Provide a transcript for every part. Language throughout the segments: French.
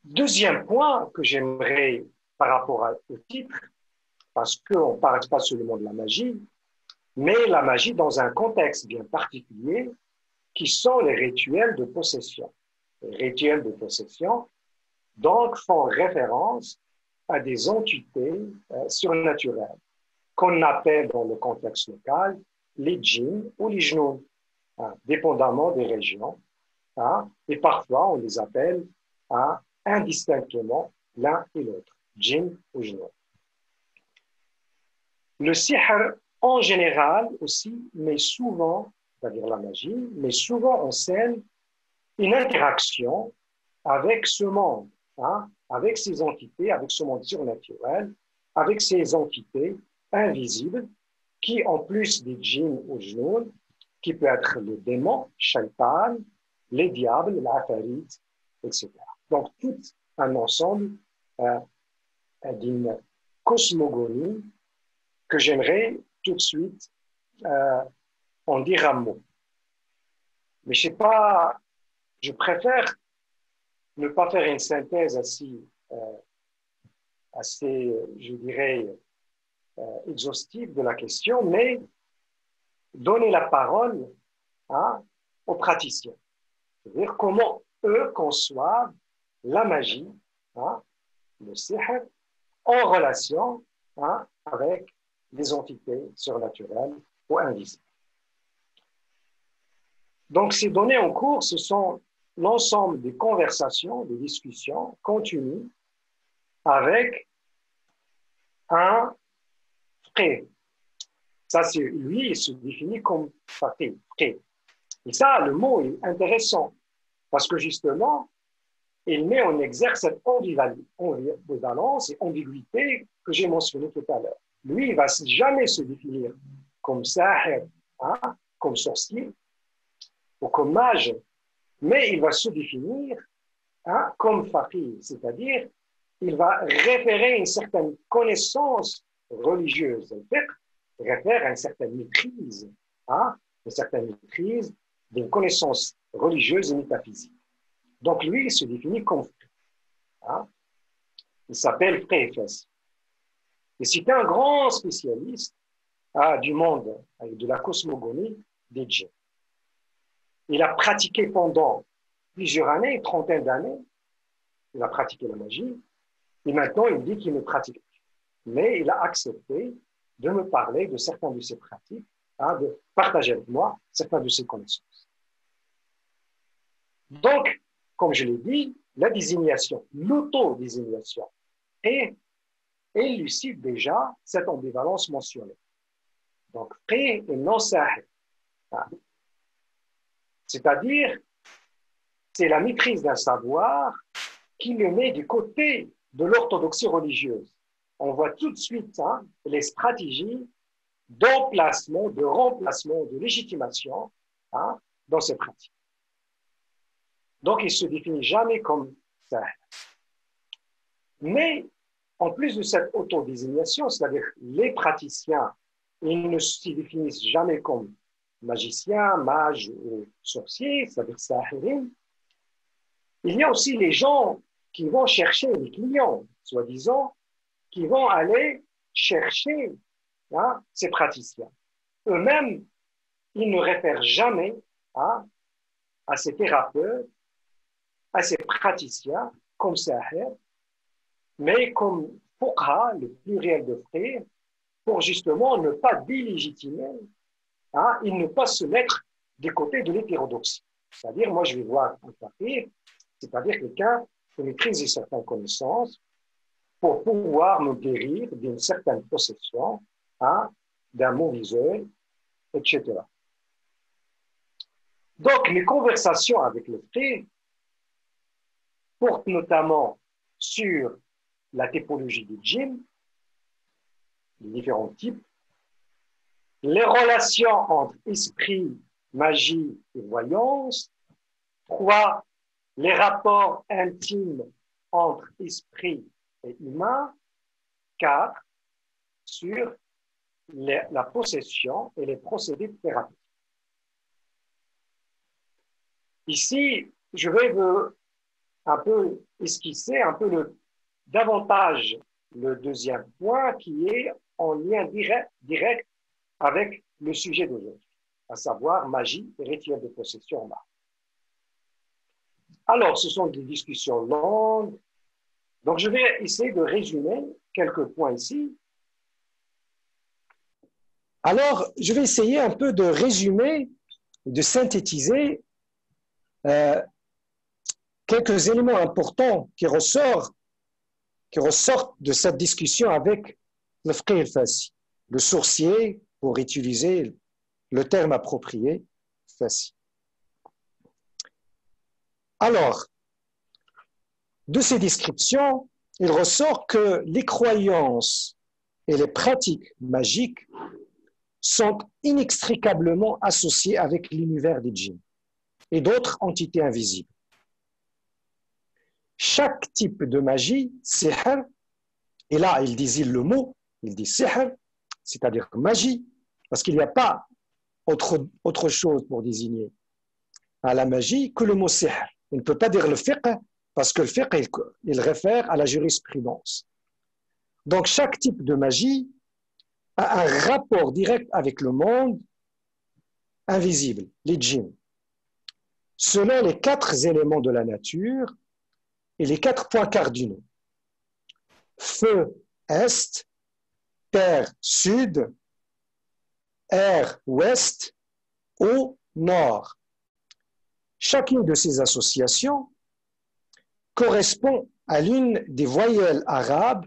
Deuxième point que j'aimerais par rapport au titre, parce qu'on ne parle pas seulement de la magie, mais la magie dans un contexte bien particulier, qui sont les rituels de possession. Les rituels de possession, donc, font référence à des entités surnaturelles, qu'on appelle dans le contexte local les djinns ou les jnouns, dépendamment des régions. Et parfois, on les appelle indistinctement l'un et l'autre, djinn ou jnous. Le sihr, en général aussi, mais souvent, c'est-à-dire la magie, mais souvent en scène une interaction avec ce monde, avec ces entités, avec ce monde surnaturel, avec ces entités invisibles qui, en plus des djinns ou jnouns, qui peut être le démon, shaitan, les diables, l'afarit, etc. Donc, tout un ensemble d'une cosmogonie que j'aimerais tout de suite en dire un mot. Mais je sais pas, je préfère ne pas faire une synthèse assez je dirais, exhaustive de la question, mais donner la parole aux praticiens. C'est-à-dire comment eux conçoivent la magie, le sihr, en relation avec des entités surnaturelles ou invisibles. Donc, ces données en cours, ce sont l'ensemble des conversations, des discussions continues avec un faqih. Ça, c'est lui, il se définit comme faqih. Et ça, le mot est intéressant parce que justement, il met en exergue cette ambivalence et ambiguïté que j'ai mentionnée tout à l'heure. Lui, il ne va jamais se définir comme sahir, comme sorcier ou comme mage, mais il va se définir comme faqih, c'est-à-dire il va référer une certaine connaissance religieuse. Le fiqh réfère à une certaine maîtrise, d'une connaissance religieuse et métaphysique. Donc lui, il se définit comme faqih. Il s'appelle Préfès. Et c'est un grand spécialiste du monde, de la cosmogonie des djinns. Il a pratiqué pendant plusieurs années, une trentaine d'années, il a pratiqué la magie, et maintenant il dit qu'il ne pratique plus. Mais il a accepté de me parler de certaines de ses pratiques, de partager avec moi certaines de ses connaissances. Donc, comme je l'ai dit, la désignation, l'auto-désignation élucide déjà cette ambivalence mentionnée. Donc, pré et non sahih. C'est-à-dire, c'est la maîtrise d'un savoir qui le met du côté de l'orthodoxie religieuse. On voit tout de suite les stratégies d'emplacement, de remplacement, de légitimation dans ces pratiques. Donc, il ne se définit jamais comme sahih. Mais, en plus de cette autodésignation, c'est-à-dire les praticiens, ils ne se définissent jamais comme magiciens, mages ou sorciers, c'est-à-dire sahirin. Il y a aussi les gens qui vont chercher les clients, soi-disant, qui vont aller chercher ces praticiens. Eux-mêmes, ils ne réfèrent jamais à ces thérapeutes, à ces praticiens comme sahir, mais comme fuqaha, le pluriel de frères, pour justement ne pas délégitimer et ne pas se mettre du côté de l'hétérodoxie. C'est-à-dire, moi, je vais voir un faqih, c'est-à-dire quelqu'un qui maîtrise certaines connaissances pour pouvoir me guérir d'une certaine possession, d'un mauvais œil, etc. Donc, les conversations avec le faqih portent notamment sur la typologie du djinn, les différents types, les relations entre esprit, magie et voyance. 3, les rapports intimes entre esprit et humain. 4, sur la possession et les procédés thérapeutiques. Ici, je vais vous un peu esquisser un peu davantage le deuxième point qui est en lien direct avec le sujet d'aujourd'hui, à savoir magie et rituel de possession en art. Alors, ce sont des discussions longues, donc je vais essayer de résumer quelques points ici. Alors, je vais essayer un peu de résumer, de synthétiser quelques éléments importants qui ressortent de cette discussion avec le Fiqh al-Fassi, le sourcier, pour utiliser le terme approprié, Fassi. Alors, de ces descriptions, il ressort que les croyances et les pratiques magiques sont inextricablement associées avec l'univers des djinns et d'autres entités invisibles. Chaque type de magie, sihr, et là il désigne le mot, il dit sihr, c'est-à-dire magie, parce qu'il n'y a pas autre chose pour désigner à la magie que le mot sihr. Il ne peut pas dire le fiqh, parce que le fiqh, il réfère à la jurisprudence. Donc chaque type de magie a un rapport direct avec le monde invisible, les djinns, selon les 4 éléments de la nature et les 4 points cardinaux. Feu, est, terre, sud, air, ouest, eau, nord. Chacune de ces associations correspond à l'une des voyelles arabes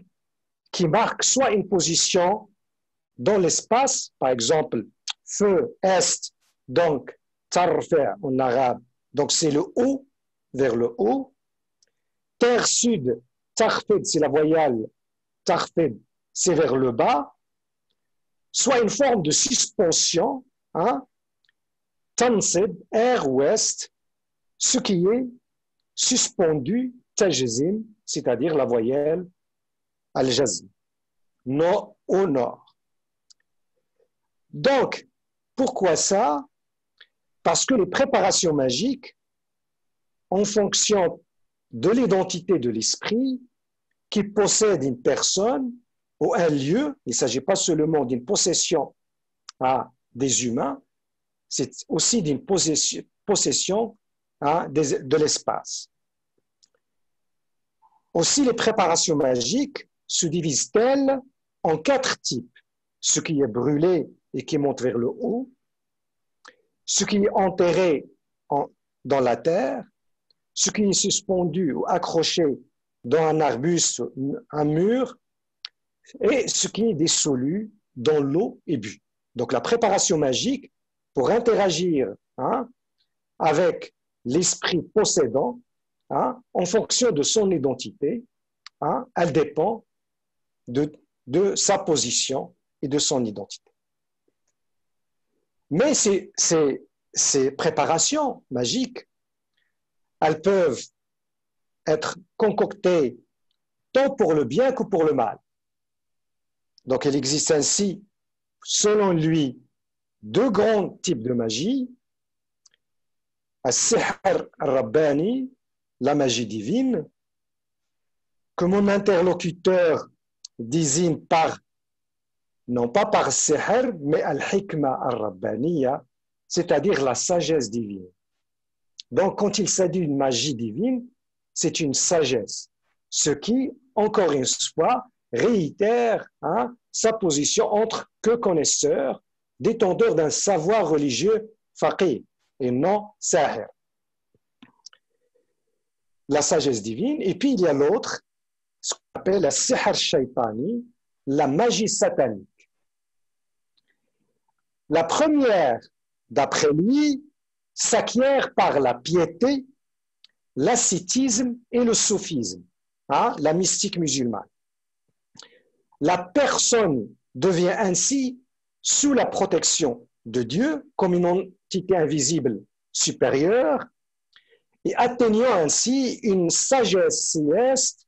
qui marque soit une position dans l'espace, par exemple, feu, est, donc tarfa en arabe, donc c'est le haut, vers le haut. Terre sud, tarfid, c'est la voyelle, tarfid, c'est vers le bas, soit une forme de suspension, hein? Tansib, air ouest, ce qui est suspendu, tajzim, c'est-à-dire la voyelle al-jazm, au nord. Donc, pourquoi ça? Parce que les préparations magiques, en fonction de l'identité de l'esprit qui possède une personne ou un lieu, il ne s'agit pas seulement d'une possession à des humains, c'est aussi d'une possession de l'espace. Aussi, les préparations magiques se divisent-elles en 4 types. Ce qui est brûlé et qui monte vers le haut, ce qui est enterré dans la terre, ce qui est suspendu ou accroché dans un arbuste, un mur, et ce qui est dissolu dans l'eau et bu. Donc la préparation magique, pour interagir avec l'esprit possédant, en fonction de son identité, elle dépend de sa position et de son identité. Mais ces préparations magiques, elles peuvent être concoctées tant pour le bien que pour le mal. Donc il existe ainsi, selon lui, 2 grands types de magie, al-sihr al-rabbani, la magie divine, que mon interlocuteur désigne non pas par sihr, mais al-hikma al-rabbaniya, c'est-à-dire la sagesse divine. Donc, quand il s'agit d'une magie divine, c'est une sagesse, ce qui, encore une fois, réitère sa position entre que connaisseur, détenteur d'un savoir religieux faqih et non sahir. La sagesse divine, et puis il y a l'autre, ce qu'on appelle la sihr shaitani, la magie satanique. La première, d'après lui, s'acquiert par la piété, l'ascétisme et le soufisme, la mystique musulmane. La personne devient ainsi sous la protection de Dieu comme une entité invisible supérieure et atteignant ainsi une sagesse céleste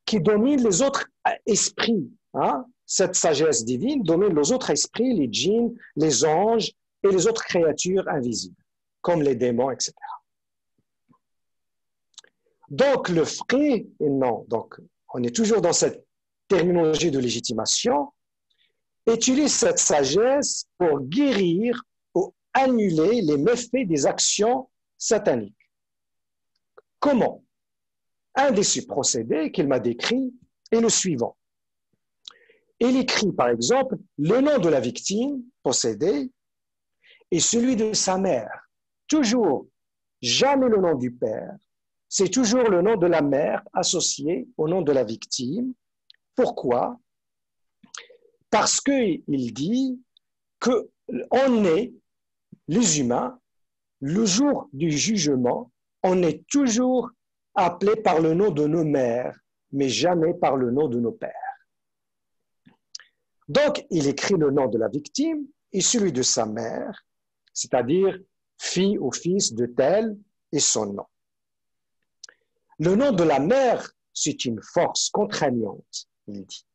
qui domine les autres esprits. Cette sagesse divine domine les autres esprits, les djinns, les anges et les autres créatures invisibles, comme les démons, etc. Donc, le fré, et non, donc on est toujours dans cette terminologie de légitimation, utilise cette sagesse pour guérir ou annuler les méfaits des actions sataniques. Comment? Un de ces procédés qu'il m'a décrit est le suivant. Il écrit, par exemple, le nom de la victime possédée et celui de sa mère. Toujours, jamais le nom du père. C'est toujours le nom de la mère associé au nom de la victime. Pourquoi? Parce qu'il dit qu'on est, les humains, le jour du jugement, on est toujours appelé par le nom de nos mères, mais jamais par le nom de nos pères. Donc, il écrit le nom de la victime et celui de sa mère, c'est-à-dire fille ou fils de tel et son nom. Le nom de la mère, c'est une force contraignante, il dit.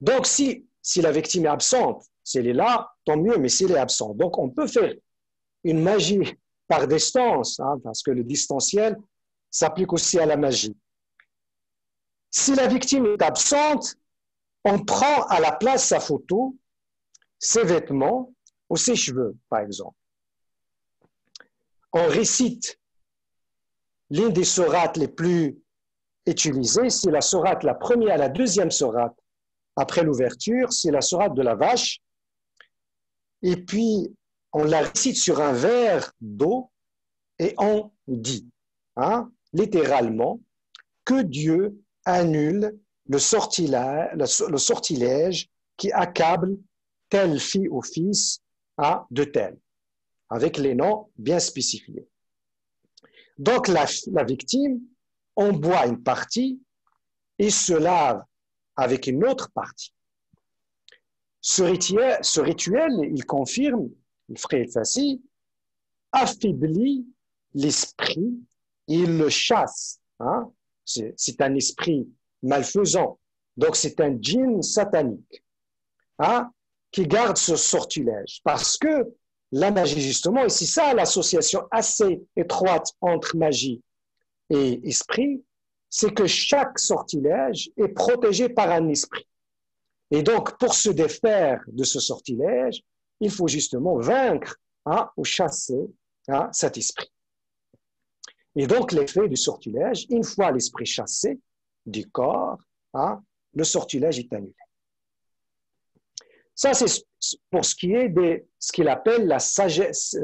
Donc, si la victime est absente, si elle est là, tant mieux, mais si elle est absente. Donc, on peut faire une magie par distance, parce que le distanciel s'applique aussi à la magie. Si la victime est absente, on prend à la place sa photo, ses vêtements ou ses cheveux, par exemple. On récite l'une des sourates les plus utilisées, c'est la sourate, la première, la deuxième sourate après l'ouverture, c'est la sourate de la vache. Et puis, on la récite sur un verre d'eau et on dit, littéralement, que Dieu annule le sortilège qui accable telle fille ou fils de tel, avec les noms bien spécifiés. Donc, la victime, on boit une partie et se lave avec une autre partie. Ce rituel, il confirme, le frère Fassi, affaiblit l'esprit, il le chasse. C'est un esprit malfaisant. Donc, c'est un djinn satanique qui garde ce sortilège. Parce que la magie, justement, et c'est ça l'association assez étroite entre magie et esprit, c'est que chaque sortilège est protégé par un esprit. Et donc, pour se défaire de ce sortilège, il faut justement vaincre ou chasser cet esprit. Et donc, l'effet du sortilège, une fois l'esprit chassé du corps, le sortilège est annulé. Ça, c'est pour ce qui est de ce qu'il appelle la sagesse,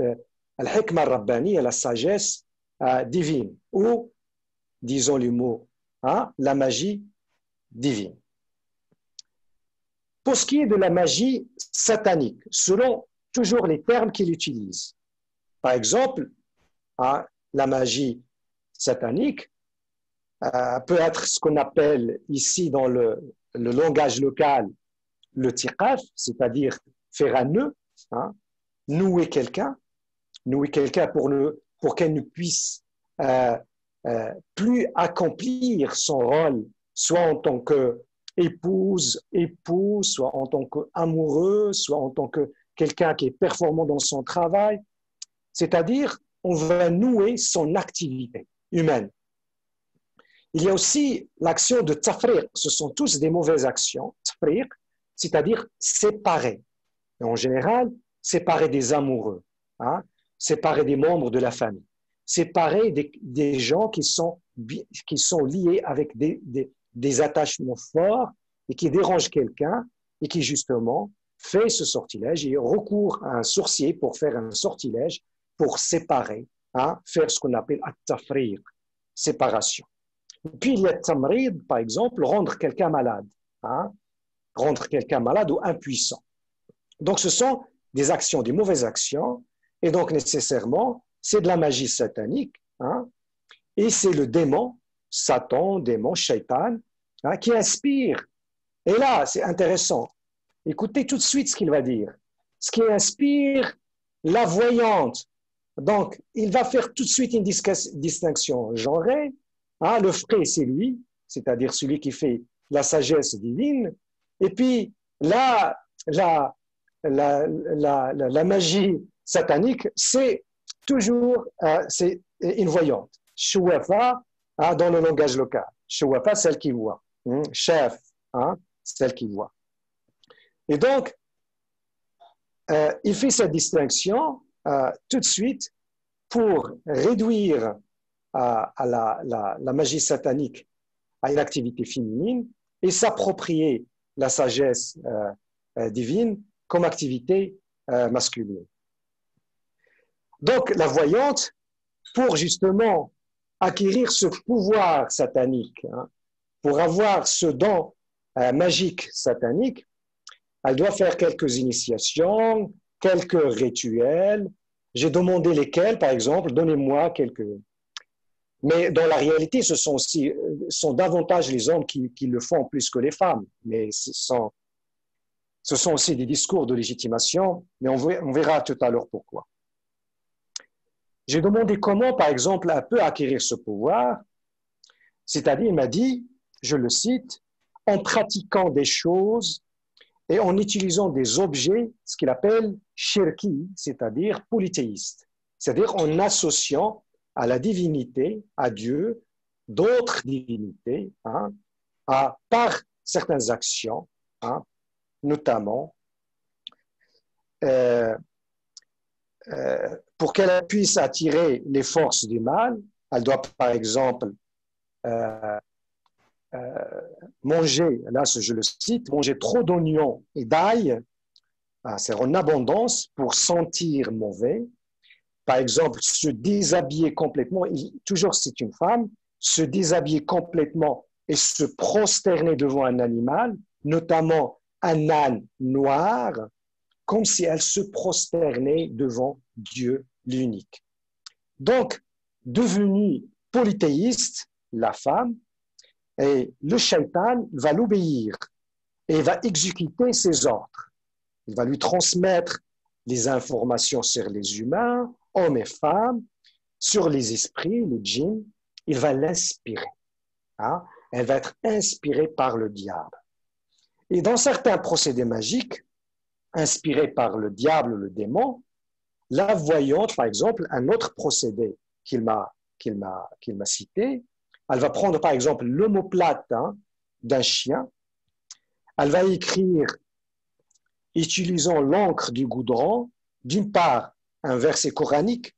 al-hikma rabbani, la sagesse divine, ou, disons le mot, la magie divine. Pour ce qui est de la magie satanique, selon toujours les termes qu'il utilise, par exemple, la magie satanique peut être ce qu'on appelle ici dans le langage local le tiqaf, c'est-à-dire faire un nœud, nouer quelqu'un pour qu'elle ne puisse plus accomplir son rôle, soit en tant qu'épouse, époux, soit en tant qu'amoureux, soit en tant que quelqu'un qui est performant dans son travail. C'est-à-dire, on va nouer son activité humaine. Il y a aussi l'action de tafriq. Ce sont tous des mauvaises actions. Tafriq, c'est-à-dire séparer. Et en général, séparer des amoureux, séparer des membres de la famille, séparer des gens qui sont liés avec des attachements forts et qui dérangent quelqu'un et qui justement fait ce sortilège et recourt à un sorcier pour faire un sortilège pour séparer, faire ce qu'on appelle at-tafriq, séparation. Puis il y a tamrid, par exemple, rendre quelqu'un malade, rendre quelqu'un malade ou impuissant. Donc ce sont des actions, des mauvaises actions, et donc nécessairement, c'est de la magie satanique, et c'est le démon, Satan, démon, shaitan, qui inspire. Et là, c'est intéressant. Écoutez tout de suite ce qu'il va dire. Ce qui inspire la voyante. Donc, il va faire tout de suite une distinction genrée. Le frère, c'est lui, c'est-à-dire celui qui fait la sagesse divine. Et puis, la magie satanique, c'est toujours c'est une voyante. Chouafa, hein, dans le langage local. Chouafa, celle qui voit. Chef, hein, celle qui voit. Et donc, il fait cette distinction tout de suite pour réduire à la magie satanique à une activité féminine et s'approprier la sagesse divine comme activité masculine. Donc, la voyante, pour justement acquérir ce pouvoir satanique, hein, pour avoir ce don magique satanique, elle doit faire quelques initiations, quelques rituels. J'ai demandé lesquels, par exemple, donnez-moi quelques. Mais dans la réalité, ce sont davantage les hommes qui le font plus que les femmes. Mais ce sont aussi des discours de légitimation, mais on verra tout à l'heure pourquoi. J'ai demandé comment, par exemple, elle peut acquérir ce pouvoir. C'est-à-dire, il m'a dit, je le cite, en pratiquant des choses et en utilisant des objets, ce qu'il appelle shirki, c'est-à-dire polythéiste, c'est-à-dire en associant à la divinité, à Dieu, d'autres divinités, hein, par certaines actions, hein, notamment pour qu'elle puisse attirer les forces du mal, elle doit par exemple manger, là je le cite, manger trop d'oignons et d'ail, c'est en abondance pour sentir mauvais. Par exemple, se déshabiller complètement, toujours c'est une femme, se déshabiller complètement et se prosterner devant un animal, notamment un âne noir, comme si elle se prosternait devant Dieu l'unique. Donc, devenue polythéiste, la femme, et le shaitan va l'obéir et va exécuter ses ordres. Il va lui transmettre les informations sur les humains, hommes et femmes, sur les esprits, les djinns. Il va l'inspirer. Hein? Elle va être inspirée par le diable. Et dans certains procédés magiques, inspirés par le diable, le démon, la voyante, par exemple, un autre procédé qu'il m'a cité, elle va prendre, par exemple, l'omoplate d'un chien, elle va écrire, utilisant l'encre du goudron, d'une part, un verset coranique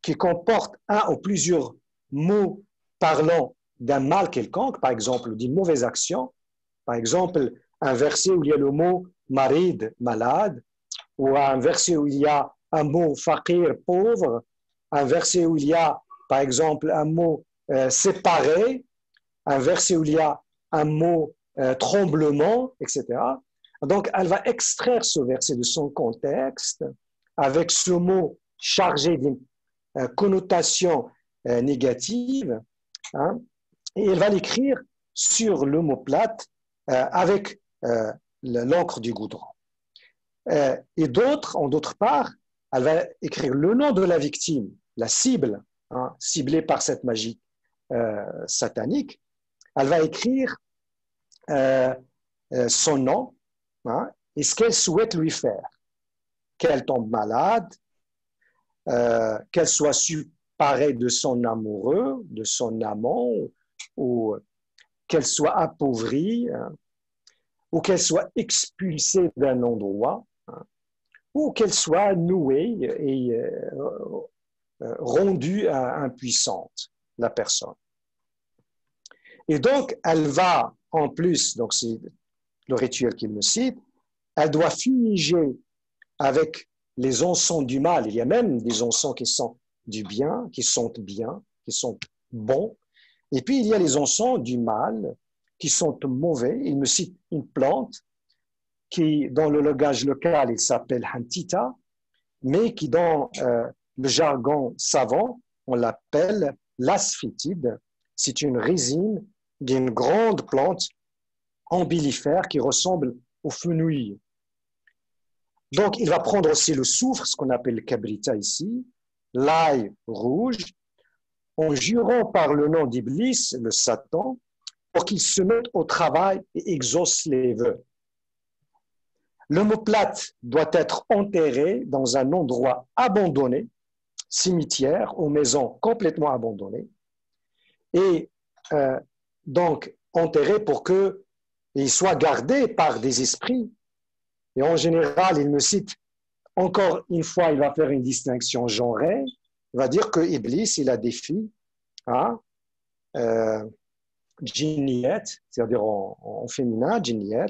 qui comporte un ou plusieurs mots parlant d'un mal quelconque, par exemple, d'une mauvaise action, par exemple, un verset où il y a le mot marid, malade, ou un verset où il y a un mot faqir, pauvre, un verset où il y a, par exemple, un mot séparé, un verset où il y a un mot tremblement, etc. Donc, elle va extraire ce verset de son contexte avec ce mot chargé d'une connotation négative, hein, et elle va l'écrire sur l'omoplate avec l'encre du goudron. Et en d'autre part, elle va écrire le nom de la victime, la cible, hein, ciblée par cette magie satanique. Elle va écrire son nom, hein, et ce qu'elle souhaite lui faire. Qu'elle tombe malade, qu'elle soit séparée de son amoureux, de son amant, ou qu'elle soit appauvrie, hein, ou qu'elle soit expulsée d'un endroit, hein, ou qu'elle soit nouée et rendue impuissante, la personne. Et donc, elle va, en plus, donc c'est le rituel qu'il me cite, elle doit fumiger avec les encens du mal. Il y a même des encens qui sont du bien, qui sont bons. Et puis, il y a les encens du mal qui sont mauvais. Il me cite une plante qui, dans le langage local, il s'appelle hantita, mais qui, dans le jargon savant, on l'appelle l'asphytide. C'est une résine d'une grande plante umbellifère qui ressemble au fenouil. Donc, il va prendre aussi le soufre, ce qu'on appelle le cabrita ici, l'ail rouge, en jurant par le nom d'Iblis, le Satan, pour qu'il se mette au travail et exauce les vœux. L'omoplate doit être enterré dans un endroit abandonné, cimetière ou maison complètement abandonnée, et donc enterré pour qu'il soit gardé par des esprits. Et en général, il me cite encore une fois, il va faire une distinction genrée. Il va dire que Iblis, il a des filles, hein, djinniyat, c'est-à-dire en féminin, djinniyat,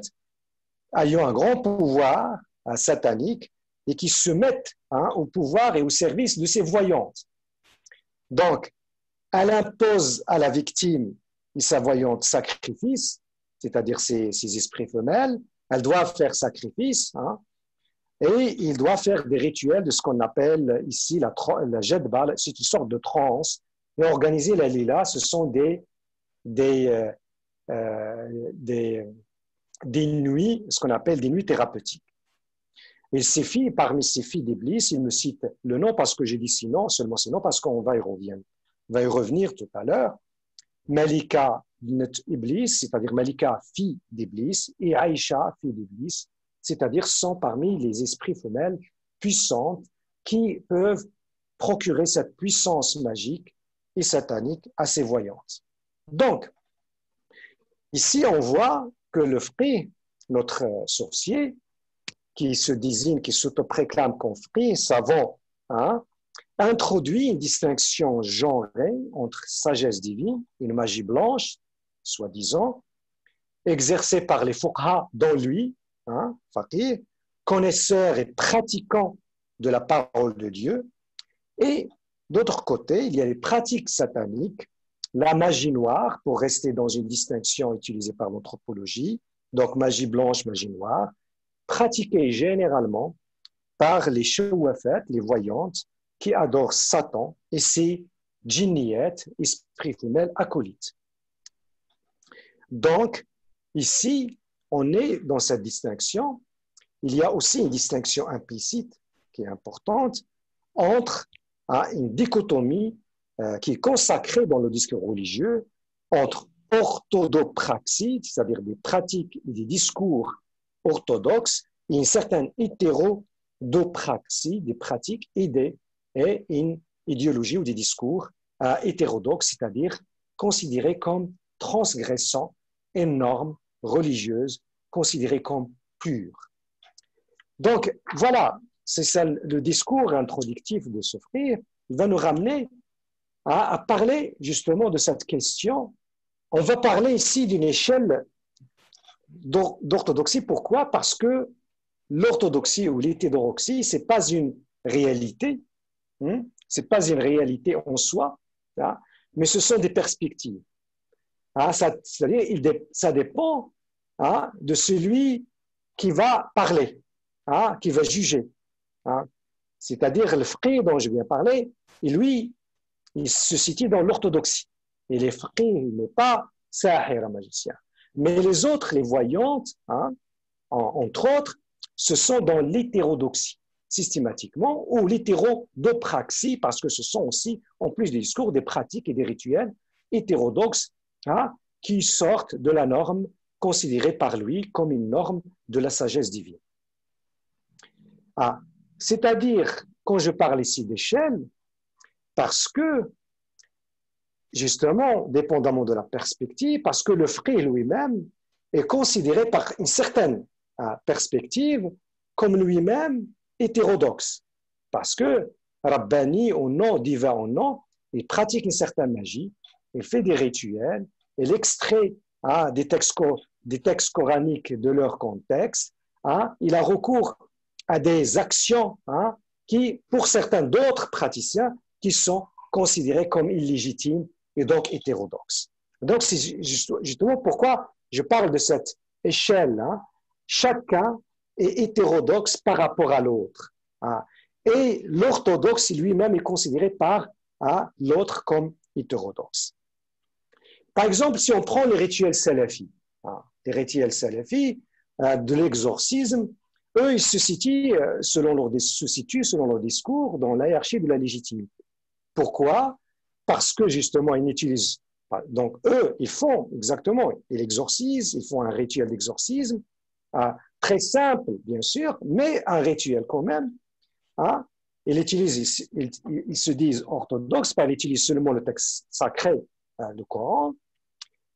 ayant un grand pouvoir satanique et qui se mettent au pouvoir et au service de ces voyantes. Donc, elle impose à la victime et sa voyante sacrifice, c'est-à-dire ses esprits femelles, elle doit faire sacrifice, hein, et il doit faire des rituels de ce qu'on appelle ici la jedba, c'est une sorte de transe, et organiser la lila, ce sont des nuits, ce qu'on appelle des nuits thérapeutiques. Et ces filles, parmi ces filles d'Iblis, il me cite le nom parce que j'ai dit sinon, seulement sinon parce qu'on va y revenir tout à l'heure. Malika Iblis, c'est-à-dire Malika, fille d'Iblis, et Aïcha, fille d'Iblis, c'est-à-dire sont parmi les esprits femelles puissantes qui peuvent procurer cette puissance magique et satanique à ces voyantes. Donc, ici, on voit que le frère, notre sorcier, qui se désigne, qui s'autoproclame comme frère, savant, hein, introduit une distinction genrée entre sagesse divine, une magie blanche, soi-disant, exercée par les fuqaha dont lui, hein, faqih, connaisseur et pratiquant de la parole de Dieu, et d'autre côté, il y a les pratiques sataniques, la magie noire, pour rester dans une distinction utilisée par l'anthropologie, donc magie blanche, magie noire, pratiquée généralement par les shawafat, les voyantes, qui adorent Satan et ses djinniyettes, esprits femelles acolytes. Donc, ici, on est dans cette distinction. Il y a aussi une distinction implicite qui est importante entre une dichotomie qui est consacrée dans le discours religieux entre orthodopraxie, c'est-à-dire des pratiques et des discours orthodoxes, et une certaine hétérodopraxie, des pratiques et une idéologie ou des discours hétérodoxes, c'est-à-dire considérés comme transgressant une norme religieuse, considérée comme pure. Donc, voilà, c'est ça le discours introductif de ce frère. Il va nous ramener à parler justement de cette question. On va parler ici d'une échelle d'orthodoxie. Pourquoi? Parce que l'orthodoxie ou l'hétérodoxie, ce n'est pas une réalité, c'est pas une réalité en soi, mais ce sont des perspectives. C'est-à-dire, ça dépend de celui qui va parler, qui va juger. C'est-à-dire, le frère dont je viens parler, lui, il se situe dans l'orthodoxie. Et les frères, il n'est pas sahir, un magicien. Mais les autres, les voyantes, entre autres, ce sont dans l'hétérodoxie, systématiquement, ou l'hétérodopraxie, parce que ce sont aussi, en plus des discours, des pratiques et des rituels hétérodoxes qui sortent de la norme considérée par lui comme une norme de la sagesse divine. C'est-à-dire, quand je parle ici d'échelle, parce que, justement, dépendamment de la perspective, parce que le frère lui-même est considéré par une certaine perspective comme lui-même hétérodoxe. Parce que Rabbani, au nom, divin au nom, il pratique une certaine magie, il fait des rituels, il extrait des textes coraniques de leur contexte, il a recours à des actions qui, pour certains d'autres praticiens, qui sont considérés comme illégitimes et donc hétérodoxes. Donc, c'est justement pourquoi je parle de cette échelle. Chacun est hétérodoxe par rapport à l'autre. Et l'orthodoxe lui-même est considéré par l'autre comme hétérodoxe. Par exemple, si on prend les rituels salafis, les rituels salafis de l'exorcisme, eux, ils se situent selon leur discours dans la hiérarchie de la légitimité. Pourquoi? Parce que justement, ils n'utilisent pas. Donc, eux, ils font exactement, ils exorcisent, ils font un rituel d'exorcisme, très simple, bien sûr, mais un rituel quand même. Ils se disent orthodoxes, ils utilisent seulement le texte sacré le Coran.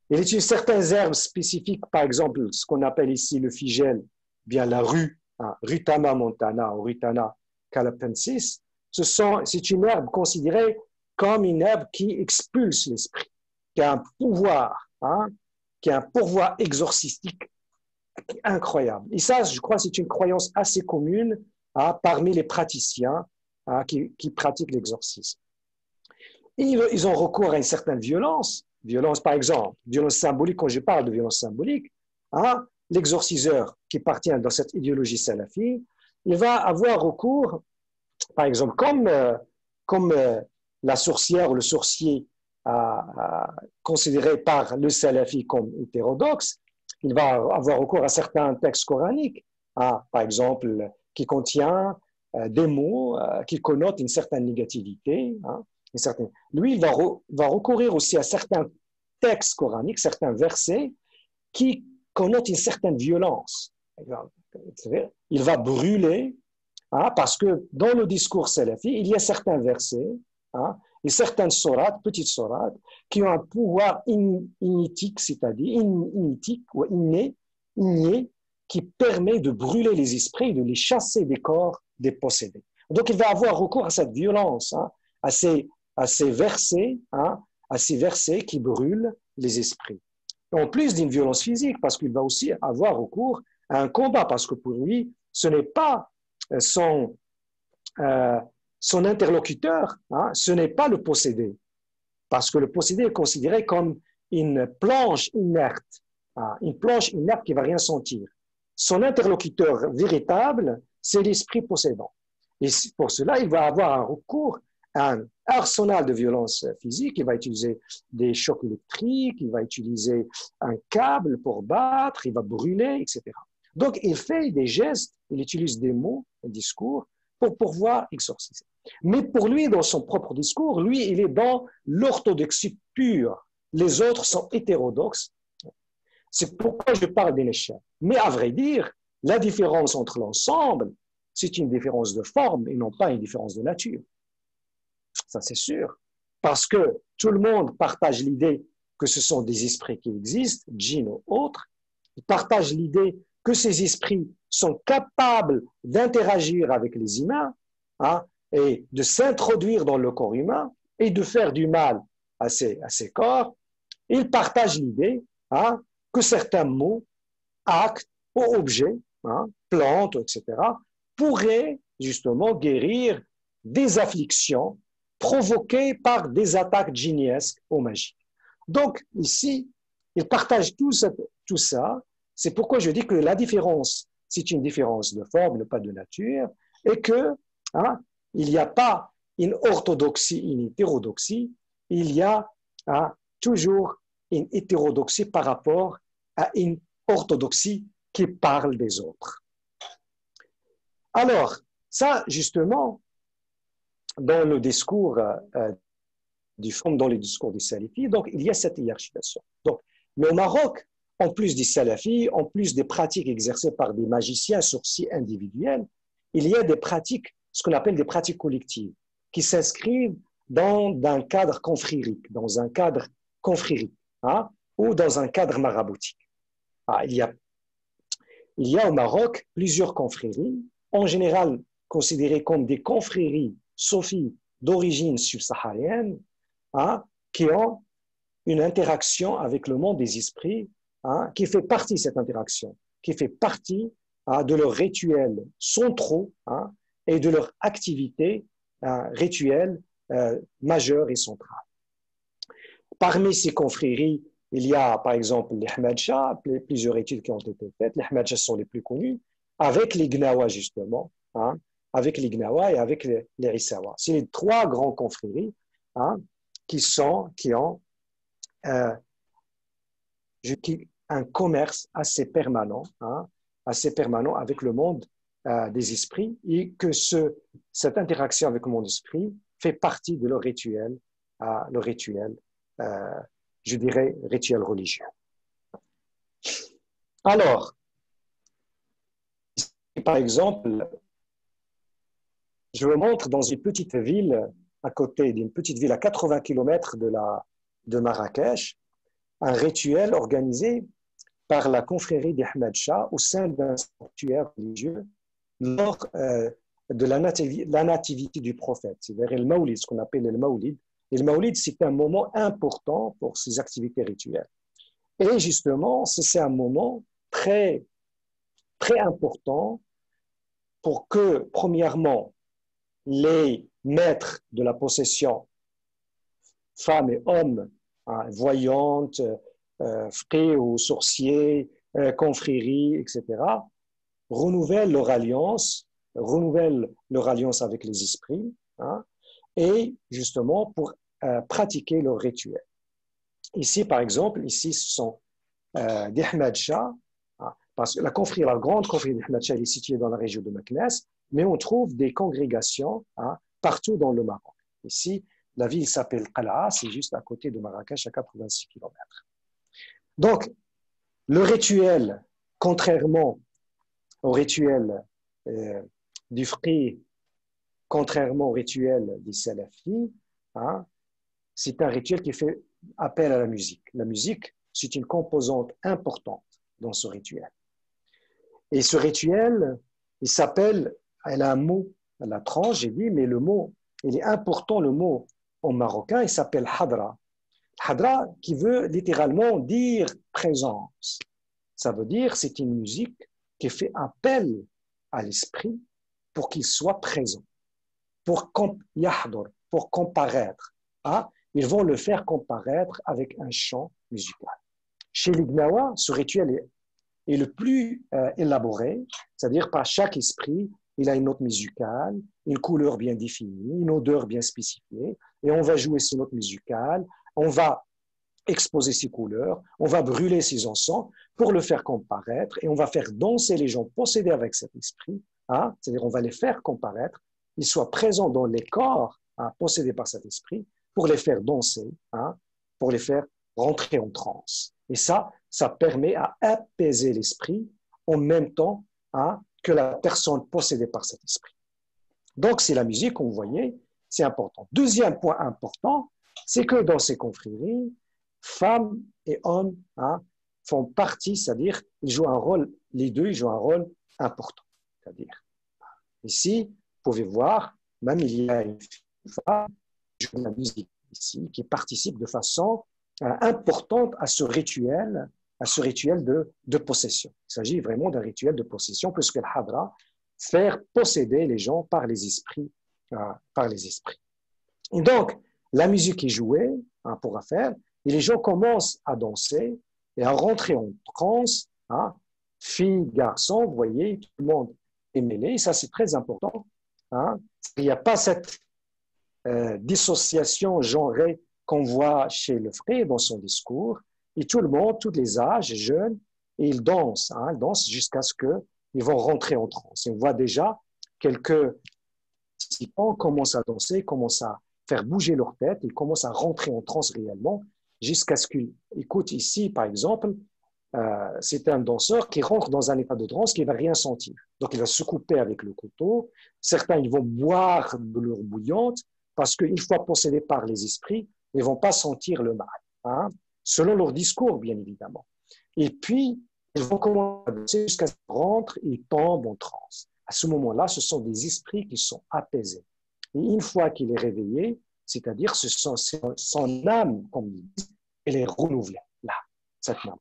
Il utilise certaines herbes spécifiques, par exemple, ce qu'on appelle ici le figel, bien la rue, Rutama montana ou Rutana calapensis. C'est une herbe considérée comme une herbe qui expulse l'esprit, qui a un pouvoir, qui a un pouvoir exorcistique incroyable. Et ça, je crois, c'est une croyance assez commune parmi les praticiens qui pratiquent l'exorcisme. Ils ont recours à une certaine violence, par exemple, violence symbolique. Quand je parle de violence symbolique, l'exorciseur qui appartient dans cette idéologie salafie, il va avoir recours, par exemple, comme la sorcière ou le sorcier considéré par le salafi comme hétérodoxe, il va avoir recours à certains textes coraniques, par exemple, qui contient des mots qui connotent une certaine négativité. Lui, il va recourir aussi à certains textes coraniques, certains versets qui connotent une certaine violence. Il va brûler, parce que dans le discours salafi, il y a certains versets et certaines sourates, petites sourates, qui ont un pouvoir innitique, c'est-à-dire innitique ou inné, qui permet de brûler les esprits, de les chasser des corps des possédés. Donc, il va avoir recours à cette violence, à ces versets, qui brûlent les esprits. En plus d'une violence physique, parce qu'il va aussi avoir recours à un combat, parce que pour lui, ce n'est pas son interlocuteur, ce n'est pas le possédé, parce que le possédé est considéré comme une planche inerte qui ne va rien sentir. Son interlocuteur véritable, c'est l'esprit possédant. Et pour cela, il va avoir un recours à un arsenal de violence physique. Il va utiliser des chocs électriques, il va utiliser un câble pour battre, il va brûler, etc. Donc, il fait des gestes, il utilise des mots, un discours, pour pouvoir exorciser. Mais pour lui, dans son propre discours, lui, il est dans l'orthodoxie pure. Les autres sont hétérodoxes. C'est pourquoi je parle d'une échelle. Mais à vrai dire, la différence entre l'ensemble, c'est une différence de forme et non pas une différence de nature. Ça, c'est sûr. Parce que tout le monde partage l'idée que ce sont des esprits qui existent, djinns ou autres. Ils partagent l'idée que ces esprits sont capables d'interagir avec les humains et de s'introduire dans le corps humain et de faire du mal à ces corps. Ils partagent l'idée que certains mots, actes ou objets, plantes, etc., pourraient justement guérir des afflictions provoquées par des attaques djinniesques ou magiques. Donc, ici, ils partagent tout ça. C'est pourquoi je dis que la différence, c'est une différence de forme, pas de nature, et que il n'y a pas une orthodoxie, une hétérodoxie, il y a toujours une hétérodoxie par rapport à une orthodoxie qui parle des autres. Alors, ça, justement, dans le discours dans les discours des salafis, donc il y a cette hiérarchisation. Donc, mais au Maroc, en plus des salafis, en plus des pratiques exercées par des magiciens sorciers individuels, il y a des pratiques, ce qu'on appelle des pratiques collectives, qui s'inscrivent dans un cadre confrérique, ou dans un cadre maraboutique. Il y a au Maroc plusieurs confréries, en général considérées comme des confréries soufis d'origine subsaharienne, qui ont une interaction avec le monde des esprits, qui fait partie de cette interaction, qui fait partie de leurs rituels centraux et de leur activité rituelle majeure et centrale. Parmi ces confréries, il y a par exemple les Ahmadja, plusieurs études qui ont été faites. Les Ahmadja sont les plus connus, avec les Gnawa justement, avec les Gnawa et avec les Rissawa. C'est les trois grands confréries qui ont un commerce assez permanent avec le monde des esprits, et que cette interaction avec le monde des esprits fait partie de leur rituel, je dirais, rituel religieux. Alors, par exemple, je vous montre dans une petite ville à côté d'une petite ville à 80 km de de Marrakech, un rituel organisé par la confrérie d'Ahmed Shah au sein d'un sanctuaire religieux lors de la nativité du prophète. C'est-à-dire le Maoulid, ce qu'on appelle le Maoulid. Et le Maoulid, c'est un moment important pour ces activités rituelles. Et justement, c'est un moment très, très important pour que, premièrement, les maîtres de la possession, femmes et hommes, hein, voyantes, frères ou sorciers, confréries, etc., renouvellent leur alliance avec les esprits, hein, et justement pour pratiquer leur rituel. Ici, par exemple, ici, ce sont d'Ahmed Shah, hein, parce que la grande confrérie d'Ahmed Shah est située dans la région de Meknès, mais on trouve des congrégations, hein, partout dans le Maroc. Ici, la ville s'appelle Qal'a, c'est juste à côté de Marrakech, à 86 km. Donc, le rituel, contrairement au rituel du Fqih, contrairement au rituel des Salafis, hein, c'est un rituel qui fait appel à la musique. La musique, c'est une composante importante dans ce rituel. Et ce rituel, il s'appelle, elle a un mot, la tranche, j'ai dit, mais le mot, il est important, le mot en marocain, il s'appelle hadra. Hadra, qui veut littéralement dire présence. Ça veut dire, c'est une musique qui fait appel à l'esprit pour qu'il soit présent, pour comparaître. Hein? Ils vont le faire comparaître avec un chant musical. Chez les Gnawa, ce rituel est le plus élaboré, c'est-à-dire par chaque esprit, il a une note musicale, une couleur bien définie, une odeur bien spécifiée, et on va jouer ces notes musicales, on va exposer ses couleurs, on va brûler ses encens pour le faire comparaître, et on va faire danser les gens possédés avec cet esprit, hein, c'est-à-dire on va les faire comparaître, ils soient présents dans les corps, hein, possédés par cet esprit, pour les faire danser, hein, pour les faire rentrer en transe. Et ça permet à apaiser l'esprit en même temps, hein, que la personne possédée par cet esprit. Donc, c'est la musique, vous voyez, c'est important. Deuxième point important, c'est que dans ces confréries, femmes et hommes, hein, font partie, c'est-à-dire, ils jouent un rôle, les deux, ils jouent un rôle important. C'est-à-dire, ici, vous pouvez voir, même il y a une femme qui joue la musique ici, qui participe de façon importante à ce rituel de possession. Il s'agit vraiment d'un rituel de possession, puisque le hadra, faire posséder les gens par les esprits. Et donc, la musique est jouée, hein, pour faire, et les gens commencent à danser et à rentrer en transe, hein, filles, garçons, vous voyez, tout le monde est mêlé, et ça c'est très important. Hein. Il n'y a pas cette dissociation genrée qu'on voit chez le frère dans son discours, et tout le monde, tous les âges, jeunes, et ils dansent, hein, ils dansent jusqu'à ce qu'ils vont rentrer en transe. Et on voit déjà quelques participants commencent à danser, commencent à faire bouger leur tête, ils commencent à rentrer en transe réellement, jusqu'à ce qu'ils écoutent ici, par exemple, c'est un danseur qui rentre dans un état de transe qui ne va rien sentir. Donc, il va se couper avec le couteau. Certains, ils vont boire de l'eau bouillante parce qu'une fois possédés par les esprits, ils ne vont pas sentir le mal, hein, selon leur discours, bien évidemment. Et puis, ils vont commencer à danser jusqu'à ce qu'ils rentrent et tombent en transe. À ce moment-là, ce sont des esprits qui sont apaisés. Et une fois qu'il est réveillé, c'est-à-dire son âme, comme ils disent, elle est renouvelée, là, cette âme.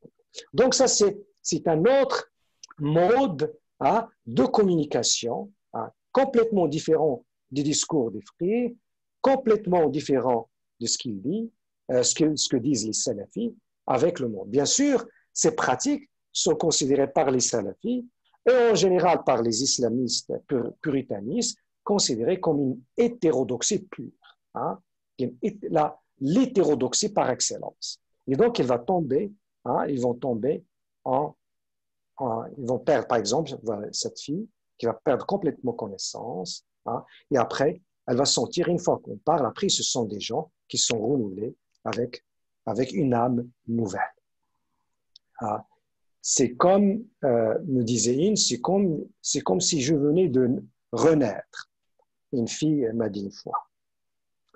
Donc ça, c'est un autre mode, hein, de communication, hein, complètement différent du discours des frères, complètement différent de ce qu'il dit, ce que disent les salafis avec le monde. Bien sûr, ces pratiques sont considérées par les salafis et en général par les islamistes puritanistes considérées comme une hétérodoxie pure, hein, l'hétérodoxie par excellence. Et donc, il va tomber, hein, ils vont tomber ils vont perdre, par exemple, cette fille qui va perdre complètement connaissance, hein, et après, elle va sentir, une fois qu'on parle, après, ce sont des gens qui sont renouvelés avec une âme nouvelle. Hein. C'est comme, me disait Inne, c'est comme si je venais de renaître. Une fille m'a dit une fois.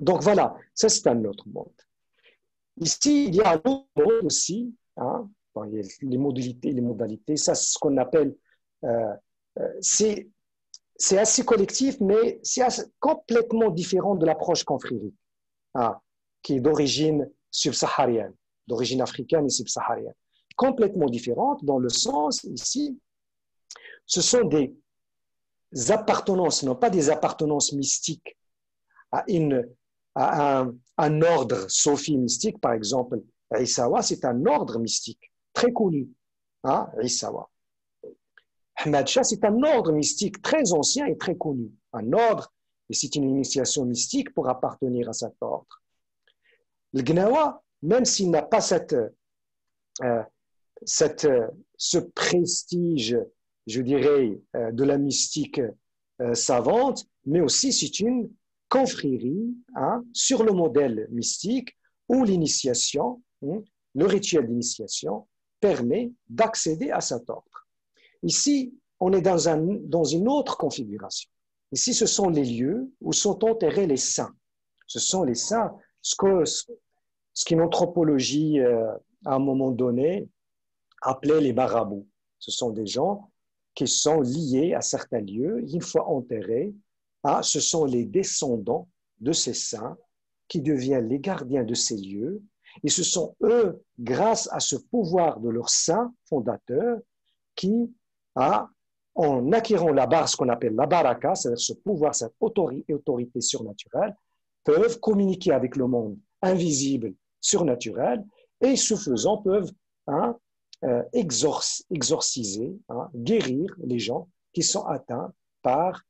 Donc voilà, ça c'est un autre monde. Ici, il y a un autre mode aussi, hein, bon, il y a les modalités, ça c'est ce qu'on appelle, euh, c'est assez collectif, mais c'est complètement différent de l'approche confrérique, hein, qui est d'origine subsaharienne, d'origine africaine et subsaharienne. Complètement différente dans le sens, ici, ce sont des appartenances, non pas des appartenances mystiques à, un ordre sophie mystique, par exemple, Issawa, c'est un ordre mystique très connu, hein, Issawa. Ahmad Shah, c'est un ordre mystique très ancien et très connu. Un ordre, et c'est une initiation mystique pour appartenir à cet ordre. Le Gnawa, même s'il n'a pas ce prestige, je dirais, de la mystique savante, mais aussi c'est une confrérie, hein, sur le modèle mystique où l'initiation, hein, le rituel d'initiation permet d'accéder à cet ordre. Ici, on est dans une autre configuration. Ici, ce sont les lieux où sont enterrés les saints. Ce sont les saints, ce qu'une anthropologie, à un moment donné, appelait les marabouts. Ce sont des gens qui sont liés à certains lieux, une fois enterrés, ce sont les descendants de ces saints qui deviennent les gardiens de ces lieux, et ce sont eux, grâce à ce pouvoir de leur saint fondateur, qui, en acquérant ce qu'on appelle la baraka, c'est-à-dire ce pouvoir, cette autorité surnaturelle, peuvent communiquer avec le monde invisible, surnaturel, et ce faisant peuvent exorciser, guérir les gens qui sont atteints par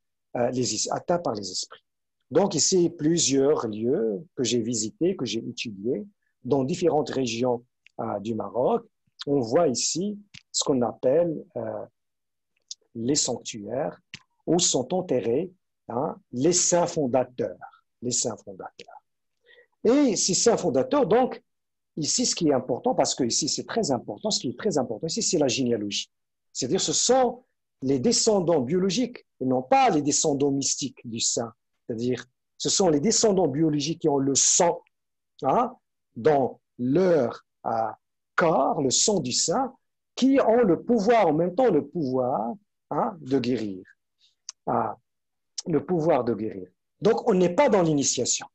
les esprits. Donc ici, plusieurs lieux que j'ai visités, que j'ai étudiés, dans différentes régions du Maroc. On voit ici ce qu'on appelle les sanctuaires où sont enterrés les saints fondateurs. Les saints fondateurs. Et ces saints fondateurs, donc, ici, ce qui est important, parce que ici, c'est très important, ce qui est très important ici, c'est la généalogie. C'est-à-dire, ce sont les descendants biologiques et non pas les descendants mystiques du saint. C'est-à-dire, ce sont les descendants biologiques qui ont le sang dans leur corps, le sang du saint, qui ont le pouvoir, en même temps, le pouvoir de guérir. Le pouvoir de guérir. Donc, on n'est pas dans l'initiation.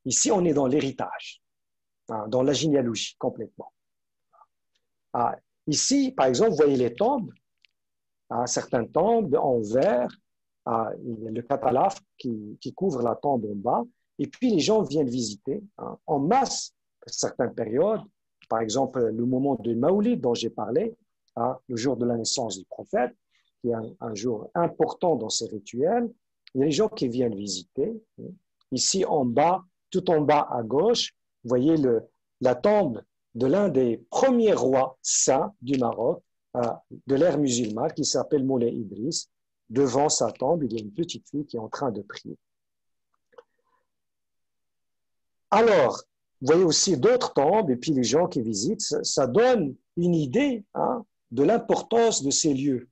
Ici, on est dans l'héritage, dans la généalogie, complètement. Ici, par exemple, vous voyez les tombes, certaines tombes en verre, il y a le catalaf qui couvre la tombe en bas, et puis les gens viennent visiter en masse certaines périodes, par exemple le moment de Maoulid dont j'ai parlé, le jour de la naissance du prophète, qui est un jour important dans ces rituels. Il y a les gens qui viennent visiter. Ici en bas, tout en bas à gauche, vous voyez la tombe de l'un des premiers rois saints du Maroc, de l'ère musulmane, qui s'appelle Moulay Idriss. Devant sa tombe, il y a une petite fille qui est en train de prier. Alors, vous voyez aussi d'autres tombes, et puis les gens qui visitent, ça donne une idée de l'importance de ces lieux.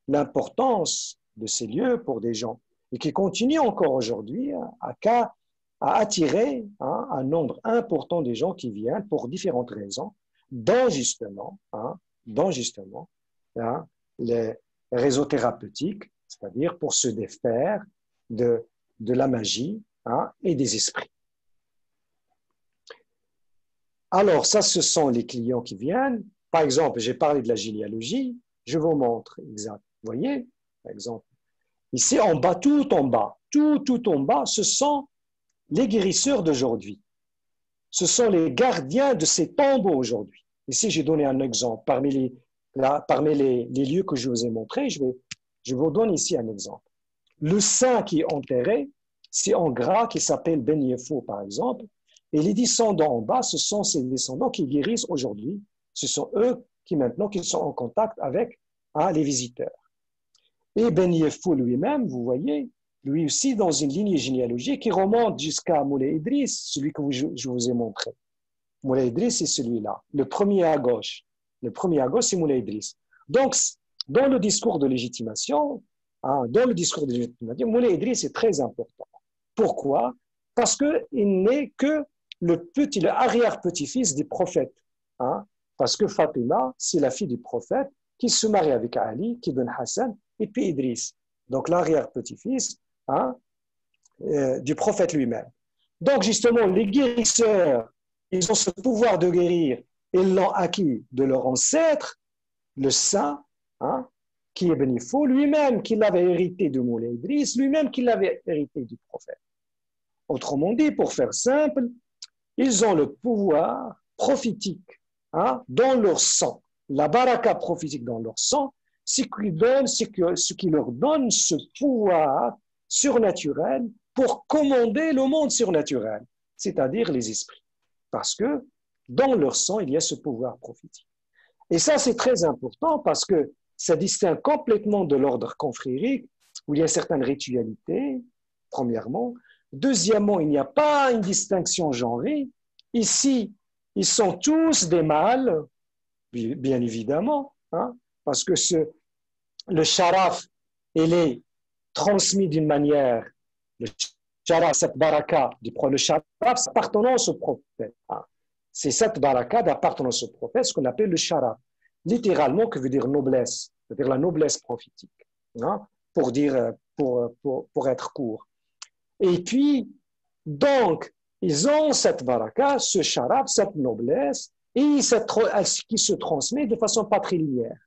L'importance de ces lieux pour des gens, et qui continuent encore aujourd'hui à attirer un nombre important de gens qui viennent pour différentes raisons, dont justement les réseaux thérapeutiques, c'est-à-dire pour se défaire de la magie et des esprits. Alors, ça, ce sont les clients qui viennent. Par exemple, j'ai parlé de la généalogie, je vous montre exact. Vous voyez, par exemple, ici en bas, tout en bas, tout en bas, ce sont les guérisseurs d'aujourd'hui. Ce sont les gardiens de ces tombeaux aujourd'hui. Ici, j'ai donné un exemple. Parmi les lieux que je vous ai montrés, je vous donne ici un exemple. Le saint qui est enterré, c'est en gras qui s'appelle Ben Yefo, par exemple. Et les descendants en bas, ce sont ces descendants qui guérissent aujourd'hui. Ce sont eux qui maintenant qui sont en contact avec les visiteurs. Et Ben Yefo lui-même, vous voyez, lui aussi dans une lignée généalogique qui remonte jusqu'à Moulay Idriss, celui que je vous ai montré. Moulay Idriss, c'est celui-là. Le premier à gauche, c'est Moulay Idriss. Donc, dans le discours de légitimation, Moulay Idriss est très important. Pourquoi? Parce qu'il n'est que le arrière-petit-fils des prophètes. Hein, parce que Fatima, c'est la fille du prophète qui se marie avec Ali, qui donne Hassan, et puis Idriss. Donc l'arrière-petit-fils hein, du prophète lui-même. Donc justement, les guérisseurs, ils ont ce pouvoir de guérir, ils l'ont acquis de leur ancêtre, le saint, hein, qui est Benifo, lui-même qui l'avait hérité de Moulay Idriss, lui-même qui l'avait hérité du prophète. Autrement dit, pour faire simple, ils ont le pouvoir prophétique hein, dans leur sang, la baraka prophétique dans leur sang, ce qui leur donne ce pouvoir surnaturel pour commander le monde surnaturel, c'est-à-dire les esprits. Parce que dans leur sang, il y a ce pouvoir prophétique. Et ça, c'est très important parce que ça distingue complètement de l'ordre confrérique, où il y a certaines ritualités, premièrement. Deuxièmement, il n'y a pas une distinction genrée. Ici, ils sont tous des mâles, bien évidemment, hein, parce que le sharaf, il est transmis d'une manière, le sharaf, cette baraka, le sharaf, c'est appartenance au prophète. Hein. C'est cette baraka d'appartenance au prophète, ce qu'on appelle le sharaf. Littéralement, que veut dire noblesse, c'est-à-dire la noblesse prophétique, hein, pour être court. Et puis, donc, ils ont cette baraka, ce sharaf, cette noblesse, et qui se transmet de façon patrilinéaire,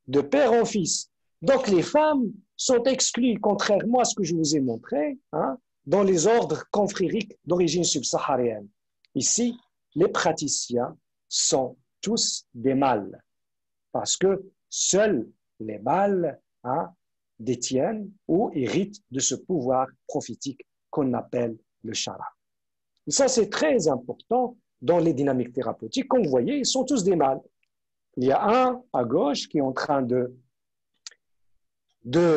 de père en fils. Donc, les femmes sont exclues, contrairement à ce que je vous ai montré, hein, dans les ordres confrériques d'origine subsaharienne. Ici, les praticiens sont tous des mâles, parce que seuls les mâles hein, détiennent ou héritent de ce pouvoir prophétique qu'on appelle le sharaf. Et ça, c'est très important dans les dynamiques thérapeutiques. Comme vous voyez, ils sont tous des mâles. Il y a un à gauche qui est en train de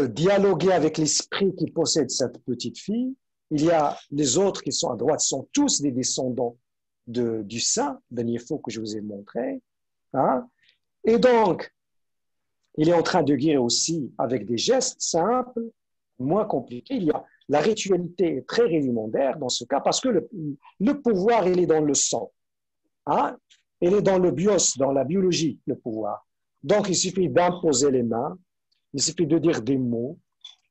dialoguer avec l'esprit qui possède cette petite fille. Il y a les autres qui sont à droite, sont tous des descendants du saint, Benifo que je vous ai montré. Hein. Et donc, il est en train de guérir aussi avec des gestes simples, moins compliqués. La ritualité est très rudimentaire dans ce cas parce que le pouvoir, il est dans le sang. Hein? Il est dans le bios, dans la biologie, le pouvoir. Donc, il suffit d'imposer les mains, il suffit de dire des mots,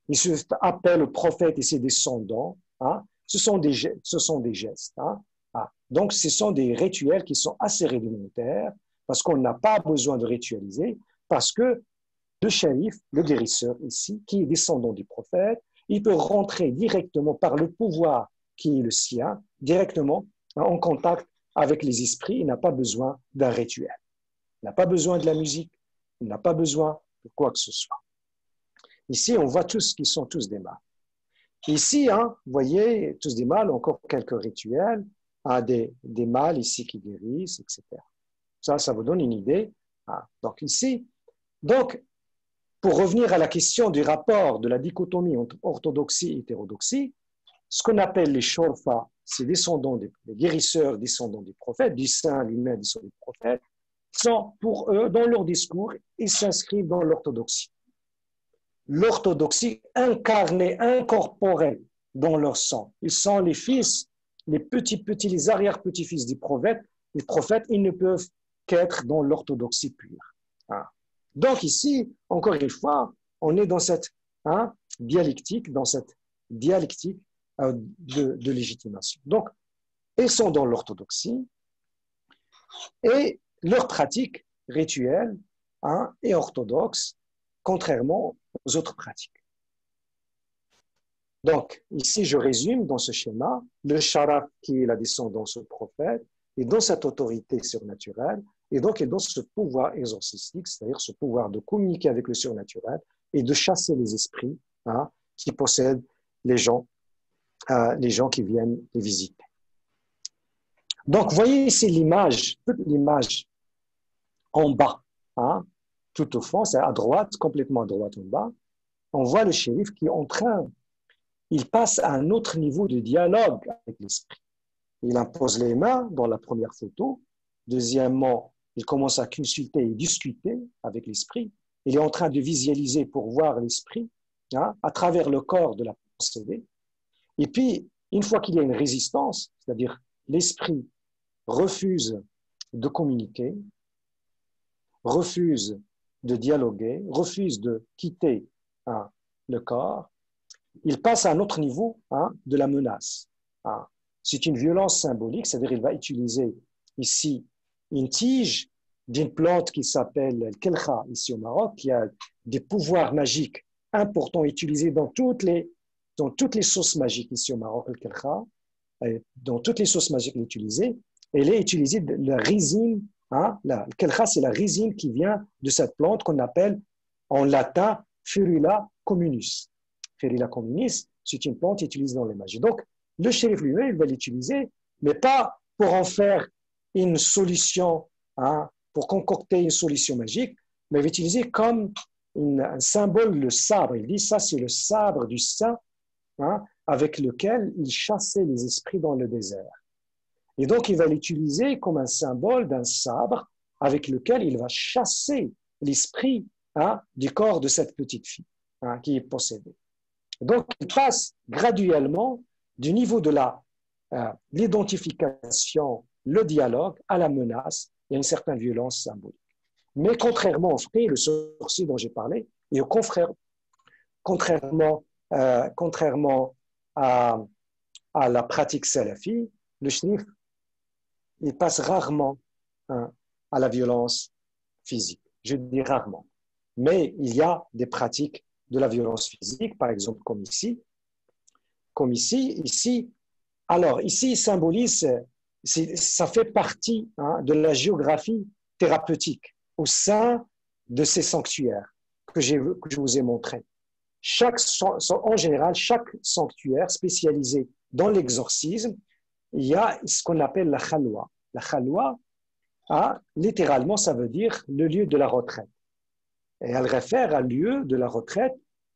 il suffit d'appeler le prophète et ses descendants. Hein? Ce sont des gestes. Hein? Ah. Donc, ce sont des rituels qui sont assez rudimentaires parce qu'on n'a pas besoin de ritualiser, parce que le shérif, le guérisseur ici, qui est descendant du prophète, il peut rentrer directement par le pouvoir qui est le sien, directement en contact avec les esprits. Il n'a pas besoin d'un rituel. Il n'a pas besoin de la musique. Il n'a pas besoin de quoi que ce soit. Ici, on voit tous qu'ils sont tous des mâles. Ici, hein, vous voyez, tous des mâles, encore quelques rituels, hein, des mâles ici qui guérissent, etc. Ça vous donne une idée. Hein. Donc ici, pour revenir à la question du rapport de la dichotomie entre orthodoxie et hétérodoxie, ce qu'on appelle les shorfa, ces descendants des guérisseurs, descendants des prophètes, du saint lui-même, descendant des prophètes, sont pour eux, dans leur discours, ils s'inscrivent dans l'orthodoxie. L'orthodoxie incarnée, incorporée dans leur sang. Ils sont les fils, les les arrière-petits-fils des prophètes. Les prophètes, ils ne peuvent qu'être dans l'orthodoxie pure. Hein. Donc ici, encore une fois, on est dans cette dialectique de légitimation. Donc, ils sont dans l'orthodoxie et leur pratique rituelle est orthodoxe, contrairement aux autres pratiques. Donc, ici, je résume dans ce schéma, le sharaf qui est la descendance au prophète, et dans cette autorité surnaturelle, et donc il est dans ce pouvoir exorcistique, c'est-à-dire ce pouvoir de communiquer avec le surnaturel et de chasser les esprits qui possèdent les gens qui viennent les visiter. Donc, vous voyez ici l'image, toute l'image en bas, tout au fond, c'est à droite, complètement à droite en bas. On voit le shérif qui est en train, il passe à un autre niveau de dialogue avec l'esprit. Il impose les mains dans la première photo. Deuxièmement, il commence à consulter et discuter avec l'esprit. Il est en train de visualiser pour voir l'esprit à travers le corps de la possédée. Et puis, une fois qu'il y a une résistance, c'est-à-dire l'esprit refuse de communiquer, refuse de dialoguer, refuse de quitter le corps, il passe à un autre niveau de la menace. C'est une violence symbolique, c'est-à-dire il va utiliser ici une tige d'une plante qui s'appelle le kelkha, ici au Maroc, qui a des pouvoirs magiques importants utilisés dans toutes les sauces magiques ici au Maroc, le kelkha, dans toutes les sauces magiques utilisées, elle est utilisée de la résine. Le kelkha, c'est la résine qui vient de cette plante qu'on appelle en latin Ferula communis. Ferula communis, c'est une plante utilisée dans les magies. Donc, le shérif lui-même, il va l'utiliser, mais pas pour en faire une solution, pour concocter une solution magique, mais il va l'utiliser comme un symbole, le sabre. Il dit, ça, c'est le sabre du saint, avec lequel il chassait les esprits dans le désert. Et donc, il va l'utiliser comme un symbole d'un sabre avec lequel il va chasser l'esprit du corps de cette petite fille qui est possédée. Donc, il passe graduellement du niveau de l'identification, le dialogue, à la menace et à une certaine violence symbolique. Mais contrairement au frère, le sorcier dont j'ai parlé, et contrairement à la pratique salafi, le shnif, il passe rarement à la violence physique. Je dis rarement. Mais il y a des pratiques de la violence physique, par exemple comme ici. Alors, ici, il symbolise, ça fait partie de la géographie thérapeutique au sein de ces sanctuaires que je vous ai montrés. En général, chaque sanctuaire spécialisé dans l'exorcisme, il y a ce qu'on appelle la khalwa. La khalwa, littéralement, ça veut dire le lieu de la retraite. Et elle réfère à lieu de la retraite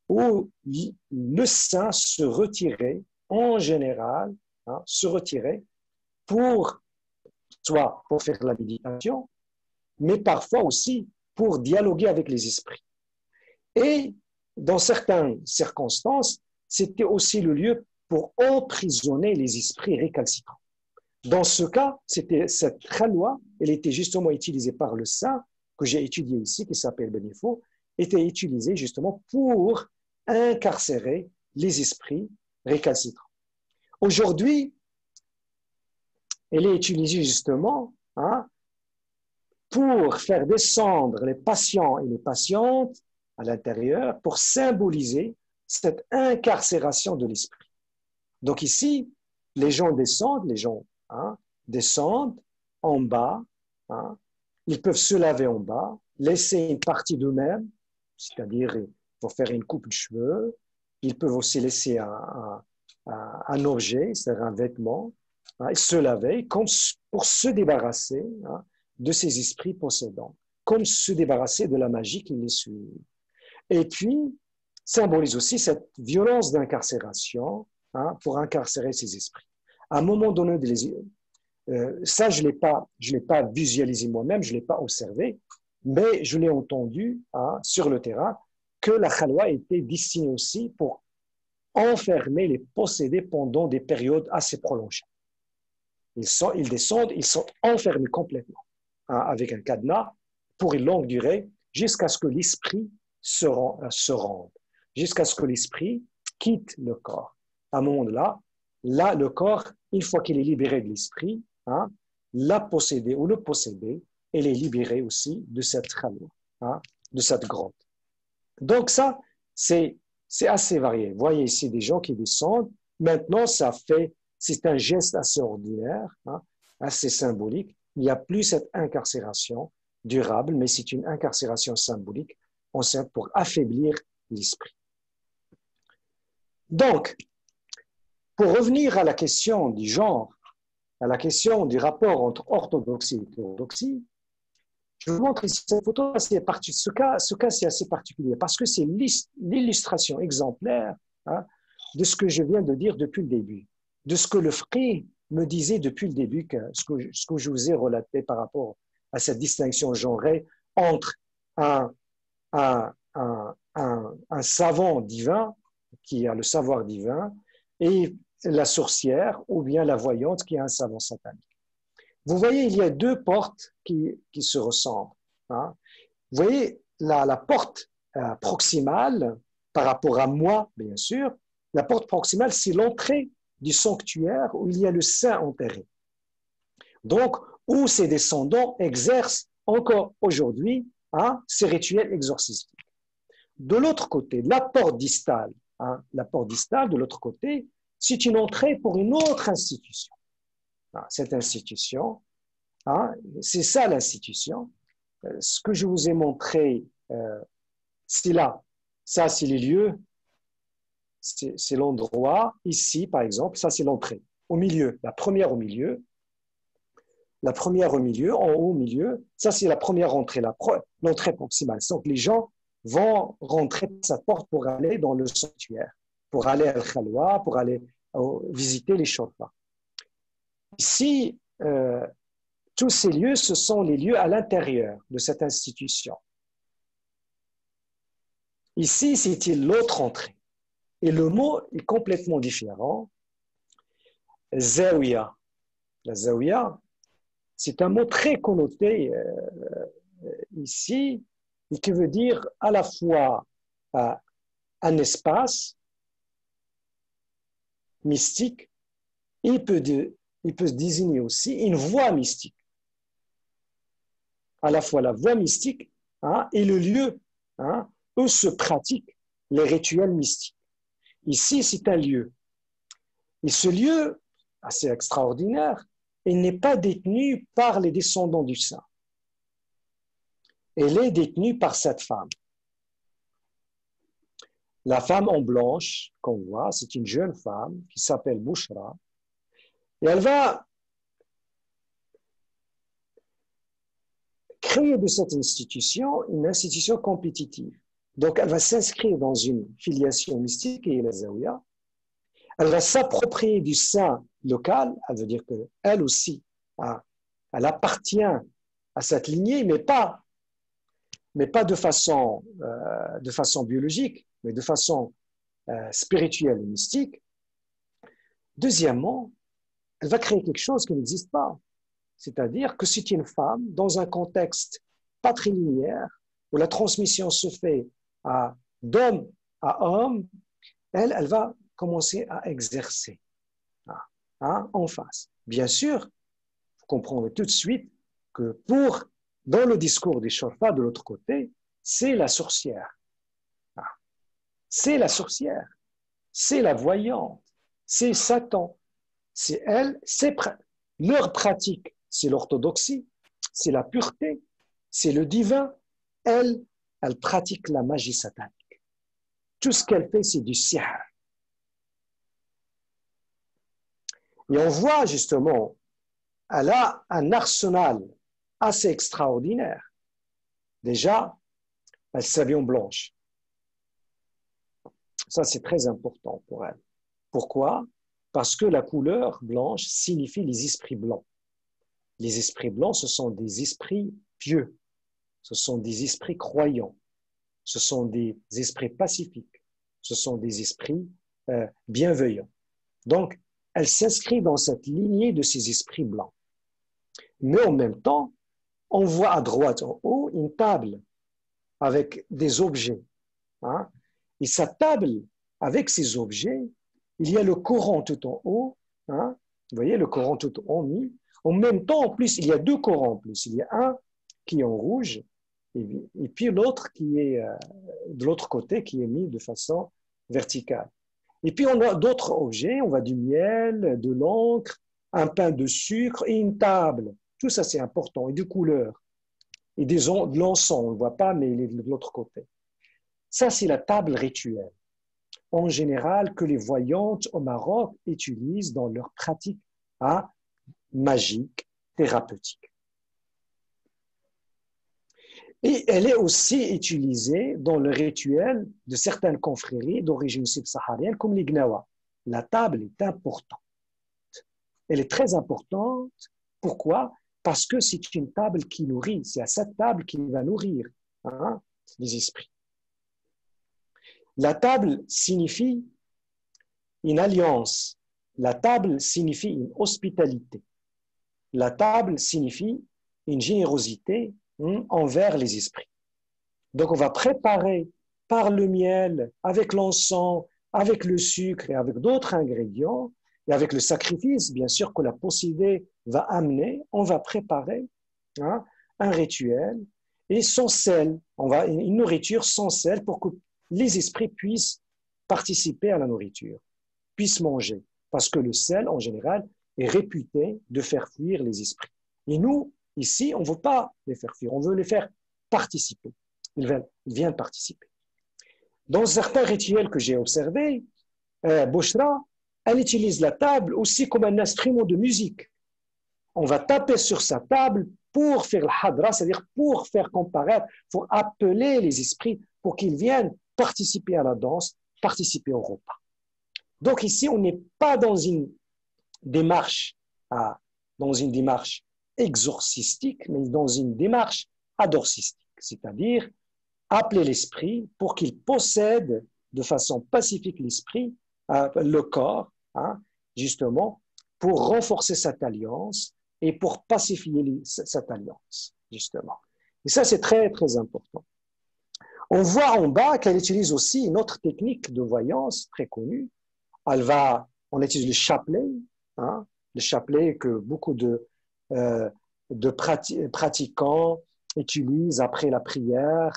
où le saint se retirait, en général, se retirait soit pour faire la méditation, mais parfois aussi pour dialoguer avec les esprits. Et dans certaines circonstances, c'était aussi le lieu pour emprisonner les esprits récalcitrants. Dans ce cas, cette khalwa, elle était justement utilisée par le saint que j'ai étudié ici, qui s'appelle Benifo, était utilisée justement pour incarcérer les esprits récalcitrants. Aujourd'hui, elle est utilisée justement pour faire descendre les patients et les patientes à l'intérieur pour symboliser cette incarcération de l'esprit. Donc ici, les gens descendent en bas, ils peuvent se laver en bas, laisser une partie d'eux-mêmes, c'est-à-dire pour faire une coupe de cheveux, ils peuvent aussi laisser un objet, c'est-à-dire un vêtement, et se laver comme pour se débarrasser de ces esprits possédants, comme se débarrasser de la magie qui les suit. Et puis, symbolise aussi cette violence d'incarcération pour incarcérer ces esprits. À un moment donné, ça, je l'ai pas visualisé moi-même, je l'ai pas observé, mais je l'ai entendu sur le terrain que la khalwa était destinée aussi pour enfermer les possédés pendant des périodes assez prolongées. Ils descendent, ils sont enfermés complètement avec un cadenas pour une longue durée jusqu'à ce que l'esprit se rende, jusqu'à ce que l'esprit quitte le corps. À un moment-là, le corps, une fois qu'il est libéré de l'esprit, la possédée ou le possédé, elle est libérée aussi de cette khalwa, de cette grotte. Donc ça, c'est assez varié. Vous voyez ici des gens qui descendent. Maintenant, c'est un geste assez ordinaire, assez symbolique. Il n'y a plus cette incarcération durable, mais c'est une incarcération symbolique pour affaiblir l'esprit. Donc, pour revenir à la question du genre, à la question du rapport entre orthodoxie et hétérodoxie, je vous montre ici cette photo. Ce cas, c'est assez particulier parce que c'est l'illustration exemplaire de ce que je viens de dire depuis le début, de ce que le frère me disait depuis le début, ce que je vous ai relaté par rapport à cette distinction genrée entre un savant divin qui a le savoir divin et la sorcière ou bien la voyante qui a un savant satanique. Vous voyez, il y a deux portes qui se ressemblent. Hein. Vous voyez, la porte proximale, par rapport à moi, bien sûr, la porte proximale, c'est l'entrée du sanctuaire où il y a le saint enterré. Donc, où ses descendants exercent encore aujourd'hui ces rituels exorcistiques. De l'autre côté, la porte distale, de l'autre côté, c'est une entrée pour une autre institution. Cette institution, c'est ça l'institution. Ce que je vous ai montré, c'est là. Ça, c'est les lieux, c'est l'endroit. Ici, par exemple, ça, c'est l'entrée. Au milieu, la première au milieu, en haut au milieu, ça, c'est la première entrée, l'entrée proximale. Donc, les gens vont rentrer de sa porte pour aller dans le sanctuaire, pour aller à Al-Khalwa, pour aller visiter les shorfas. Ici, tous ces lieux, ce sont les lieux à l'intérieur de cette institution. Ici, c'est l'autre entrée. Et le mot est complètement différent. Zawiya. La zawiya, c'est un mot très connoté ici, et qui veut dire à la fois un espace mystique, et il peut se désigner aussi une voie mystique. À la fois la voie mystique et le lieu où se pratiquent les rituels mystiques. Ici, c'est un lieu. Et ce lieu, assez extraordinaire, il n'est pas détenu par les descendants du saint. Elle est détenue par cette femme. La femme en blanche qu'on voit, c'est une jeune femme qui s'appelle Bouchra. Et elle va créer de cette institution une institution compétitive. Donc, elle va s'inscrire dans une filiation mystique et la Zawiya. Elle va s'approprier du saint local, elle veut dire qu'elle aussi, elle appartient à cette lignée, mais pas de façon biologique, mais de façon spirituelle et mystique. Deuxièmement, elle va créer quelque chose qui n'existe pas. C'est-à-dire que c'est une femme dans un contexte patrilinéaire où la transmission se fait d'homme à homme, elle va commencer à exercer en face. Bien sûr, vous comprendrez tout de suite que dans le discours des shorfas de l'autre côté, c'est la sorcière. C'est la sorcière. C'est la voyante. C'est Satan. C'est elle, leur pratique, c'est l'orthodoxie, c'est la pureté, c'est le divin. Elle pratique la magie satanique. Tout ce qu'elle fait, c'est du sihr. Et on voit justement, elle a un arsenal assez extraordinaire. Déjà, elle s'habille en blanche. Ça, c'est très important pour elle. Pourquoi? Parce que la couleur blanche signifie les esprits blancs. Les esprits blancs, ce sont des esprits pieux. Ce sont des esprits croyants. Ce sont des esprits pacifiques. Ce sont des esprits bienveillants. Donc, elle s'inscrit dans cette lignée de ces esprits blancs. Mais en même temps, on voit à droite en haut une table avec des objets. Et sa table, avec ces objets, il y a le Coran tout en haut. Vous voyez, le Coran tout en haut mis. En même temps, en plus, il y a deux Corans en plus. Il y a un qui est en rouge et puis l'autre qui est de l'autre côté, qui est mis de façon verticale. Et puis, on a d'autres objets. On voit du miel, de l'encre, un pain de sucre et une table. Tout ça, c'est important. Et des couleurs. Et de l'encens. On ne le voit pas, mais il est de l'autre côté. Ça, c'est la table rituelle. En général, que les voyantes au Maroc utilisent dans leur pratique magique, thérapeutique. Et elle est aussi utilisée dans le rituel de certaines confréries d'origine subsaharienne, comme les Gnawa. La table est importante. Elle est très importante. Pourquoi? Parce que c'est une table qui nourrit. C'est à cette table qu'il va nourrir les esprits. La table signifie une alliance La table signifie une hospitalité. La table signifie une générosité envers les esprits. Donc, on va préparer par le miel, avec l'encens, avec le sucre et avec d'autres ingrédients, et avec le sacrifice, bien sûr, que la possédée va amener, on va préparer un rituel et sans sel, une nourriture sans sel pour que les esprits puissent participer à la nourriture, puissent manger. Parce que le sel, en général, est réputé de faire fuir les esprits. Et nous, ici, on ne veut pas les faire fuir, on veut les faire participer. Ils viennent participer. Dans certains rituels que j'ai observés, Boshra, elle utilise la table aussi comme un instrument de musique. On va taper sur sa table pour faire le hadra, c'est-à-dire pour faire comparaître, pour appeler les esprits pour qu'ils viennent participer à la danse, participer au repas. Donc ici, on n'est pas dans une démarche, exorcistique, mais dans une démarche adorcistique, c'est-à-dire appeler l'esprit pour qu'il possède de façon pacifique l'esprit, le corps, justement, pour renforcer cette alliance et pour pacifier cette alliance, justement. Et ça, c'est très, très important. On voit en bas qu'elle utilise aussi une autre technique de voyance très connue. On utilise le chapelet, le chapelet que beaucoup de pratiquants utilisent après la prière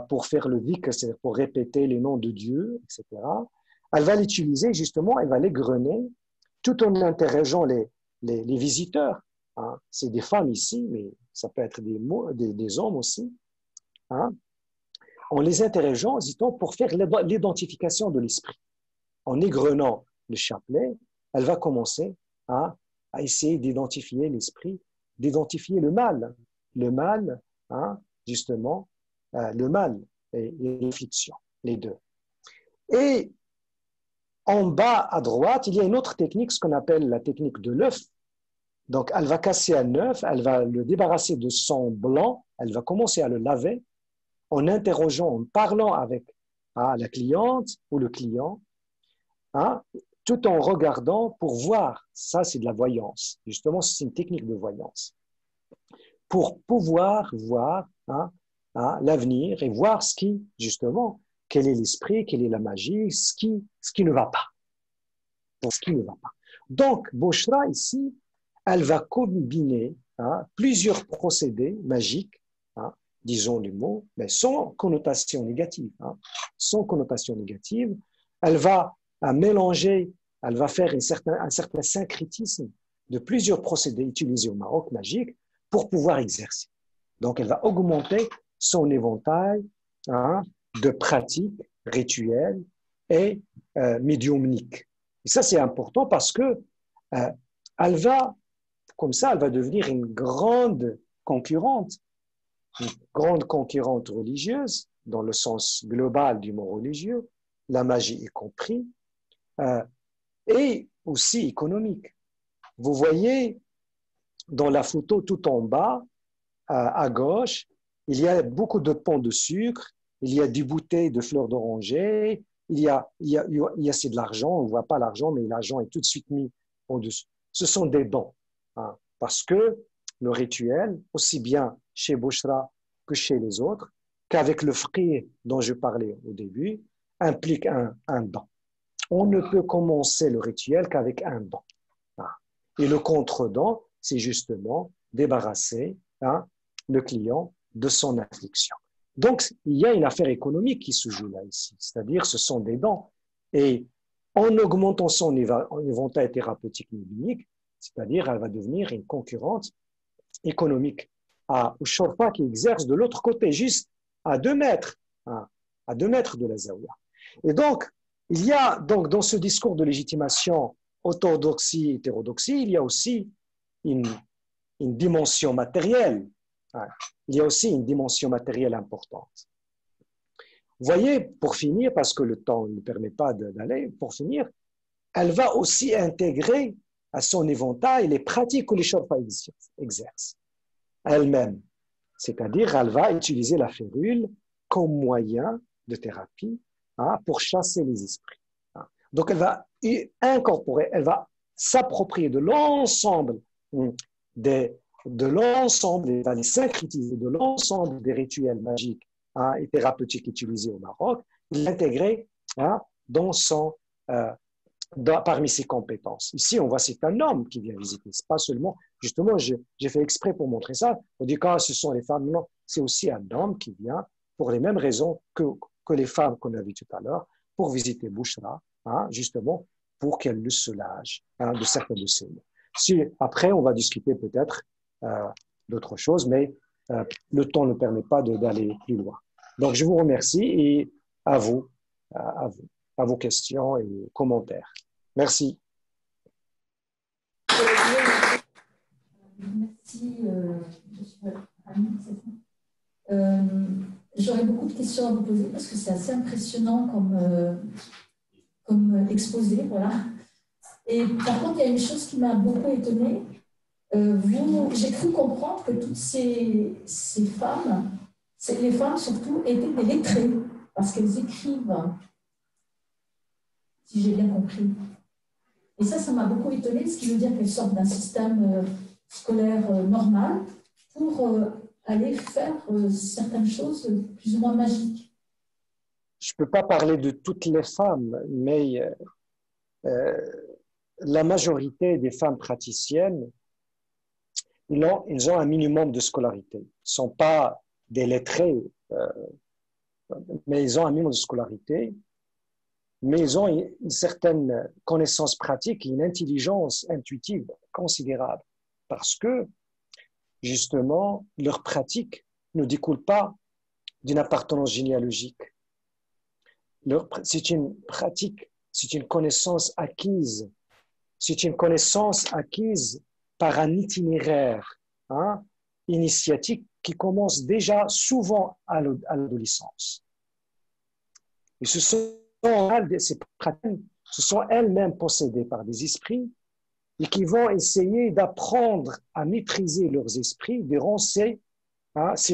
pour faire le dhikr, c'est-à-dire pour répéter les noms de Dieu, etc. Elle va l'utiliser justement, elle va l'égrener tout en interrogeant les visiteurs. C'est des femmes ici, mais ça peut être des hommes aussi. En les interrogeant, dit-on, pour faire l'identification de l'esprit. En égrenant le chapelet, elle va commencer à essayer d'identifier l'esprit, d'identifier le mal. Le mal, justement, le mal et l'affliction, les deux. Et en bas à droite, il y a une autre technique, ce qu'on appelle la technique de l'œuf. Donc, elle va casser un œuf, elle va le débarrasser de son blanc, elle va commencer à le laver en interrogeant, en parlant avec la cliente ou le client, tout en regardant pour voir. Ça, c'est de la voyance. Justement, c'est une technique de voyance. Pour pouvoir voir l'avenir et voir justement, quel est l'esprit, quelle est la magie, ce qui ne va pas. Ce qui ne va pas. Donc, Boshra, ici, elle va combiner plusieurs procédés magiques, disons les mots, mais sans connotation négative. Sans connotation négative. Elle va mélanger, elle va faire un certain syncrétisme de plusieurs procédés utilisés au Maroc magique pour pouvoir exercer. Donc, elle va augmenter son éventail de pratiques rituelles et médiumniques. Et ça, c'est important parce que elle va devenir une grande concurrente religieuse, dans le sens global du mot religieux, la magie y compris, et aussi économique. Vous voyez dans la photo tout en bas, à gauche, il y a beaucoup de pans de sucre, il y a des bouteilles de fleurs d'oranger, il y a c'est de l'argent, on ne voit pas l'argent, mais l'argent est tout de suite mis au-dessus. Ce sont des dons, parce que le rituel, aussi bien chez Boshra que chez les autres, qu'avec le faqih dont je parlais au début, implique un don. On ne peut commencer le rituel qu'avec un don. Et le contre-don, c'est justement débarrasser le client de son affliction. Donc, il y a une affaire économique qui se joue là ici, c'est-à-dire ce sont des dons. Et en augmentant son éventail thérapeutique médiumnique, c'est-à-dire elle va devenir une concurrente économique au shorfa qui exerce de l'autre côté, juste à 2 mètres, à 2 mètres de la zaouia. Et donc, il y a donc dans ce discours de légitimation orthodoxie, hétérodoxie, il y a aussi une dimension matérielle. Il y a aussi une dimension matérielle importante. Vous voyez, pour finir, parce que le temps ne permet pas d'aller, pour finir, elle va aussi intégrer à son éventail les pratiques que les shorfa exercent elle-même. C'est-à-dire, elle va utiliser la férule comme moyen de thérapie pour chasser les esprits. Donc, elle va incorporer, elle va s'approprier de l'ensemble des, d'aller syncrétiser de l'ensemble des rituels magiques et thérapeutiques utilisés au Maroc, l'intégrer dans son, parmi ses compétences. Ici, on voit c'est un homme qui vient visiter, c'est pas seulement, justement, j'ai fait exprès pour montrer ça, on dit que ce sont les femmes, non, c'est aussi un homme qui vient pour les mêmes raisons que les femmes qu'on a vues tout à l'heure, pour visiter Bouchra, justement, pour qu'elle le soulage de certains de ses maux. Si, après, on va discuter peut-être d'autres choses, mais le temps ne permet pas d'aller plus loin. Donc, je vous remercie et à vous, à vos questions et commentaires. Merci. Merci. J'aurais beaucoup de questions à vous poser parce que c'est assez impressionnant comme exposé, voilà. Et par contre, il y a une chose qui m'a beaucoup étonnée. J'ai cru comprendre que toutes ces femmes, les femmes surtout, étaient des lettrées parce qu'elles écrivent, si j'ai bien compris. Et ça m'a beaucoup étonnée, ce qui veut dire qu'elles sortent d'un système scolaire normal pour aller faire certaines choses plus ou moins magiques. Je ne peux pas parler de toutes les femmes, mais la majorité des femmes praticiennes, ils ont un minimum de scolarité. Ils ne sont pas des lettrés, mais ils ont un minimum de scolarité, mais ils ont une certaine connaissance pratique et une intelligence intuitive considérable, parce que, justement, leur pratique ne découle pas d'une appartenance généalogique. C'est une pratique, c'est une connaissance acquise. C'est une connaissance acquise par un itinéraire initiatique qui commence déjà souvent à l'adolescence. Et ces pratiques, ce sont elles-mêmes possédées par des esprits et qui vont essayer d'apprendre à maîtriser leurs esprits durant ces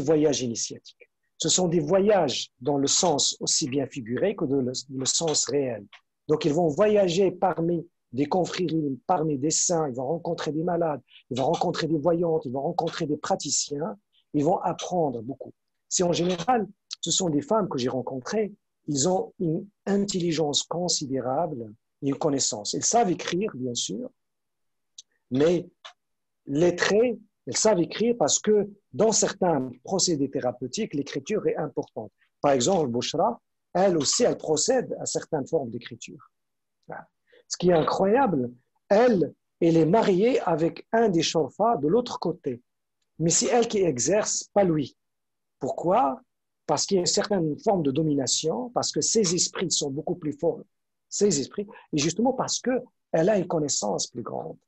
voyages initiatiques. Ce sont des voyages dans le sens aussi bien figuré que dans le sens réel. Donc, ils vont voyager parmi des confréries, parmi des saints, ils vont rencontrer des malades, ils vont rencontrer des voyantes, ils vont rencontrer des praticiens, ils vont apprendre beaucoup. C'est en général, ce sont des femmes que j'ai rencontrées, ils ont une intelligence considérable, une connaissance. Elles savent écrire, bien sûr, mais lettrées, elles savent écrire parce que dans certains procédés thérapeutiques, l'écriture est importante. Par exemple, Bouchra, elle aussi, elle procède à certaines formes d'écriture. Ce qui est incroyable, elle est mariée avec un des shorfas de l'autre côté. Mais c'est elle qui exerce, pas lui. Pourquoi? Parce qu'il y a une certaine forme de domination, parce que ses esprits sont beaucoup plus forts, ses esprits, et justement parce qu'elle a une connaissance plus grande.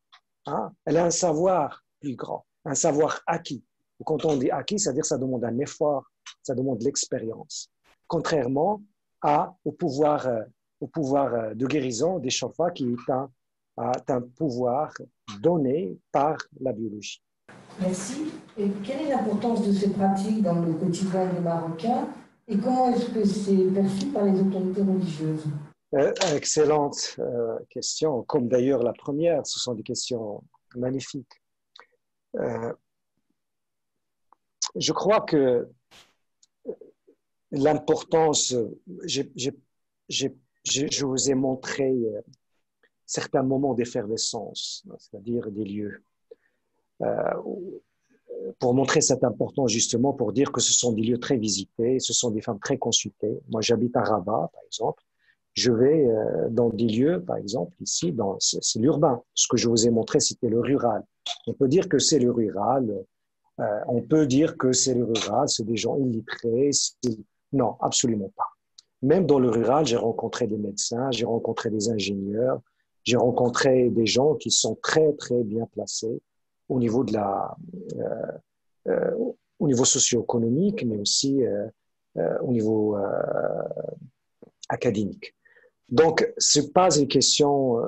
Elle a un savoir plus grand, un savoir acquis. Et quand on dit acquis, c'est-à-dire que ça demande un effort, ça demande de l'expérience. Contrairement au pouvoir de guérison des shofas qui est un pouvoir donné par la biologie. Merci. Et quelle est l'importance de ces pratiques dans le quotidien des Marocains et comment est-ce que c'est perçu par les autorités religieuses? Excellente question, comme d'ailleurs la première, ce sont des questions magnifiques. Je crois que l'importance, je vous ai montré certains moments d'effervescence, c'est-à-dire des lieux, pour montrer cette importance justement, pour dire que ce sont des lieux très visités, ce sont des femmes très consultées. Moi, j'habite à Rabat, par exemple. Je vais dans des lieux, par exemple, ici, c'est l'urbain. Ce que je vous ai montré, c'était le rural. On peut dire que c'est le rural, on peut dire que c'est le rural, c'est des gens illettrés. Non, absolument pas. Même dans le rural, j'ai rencontré des médecins, j'ai rencontré des ingénieurs, j'ai rencontré des gens qui sont très, très bien placés au niveau au niveau socio-économique, mais aussi au niveau académique. Donc, c'est pas une question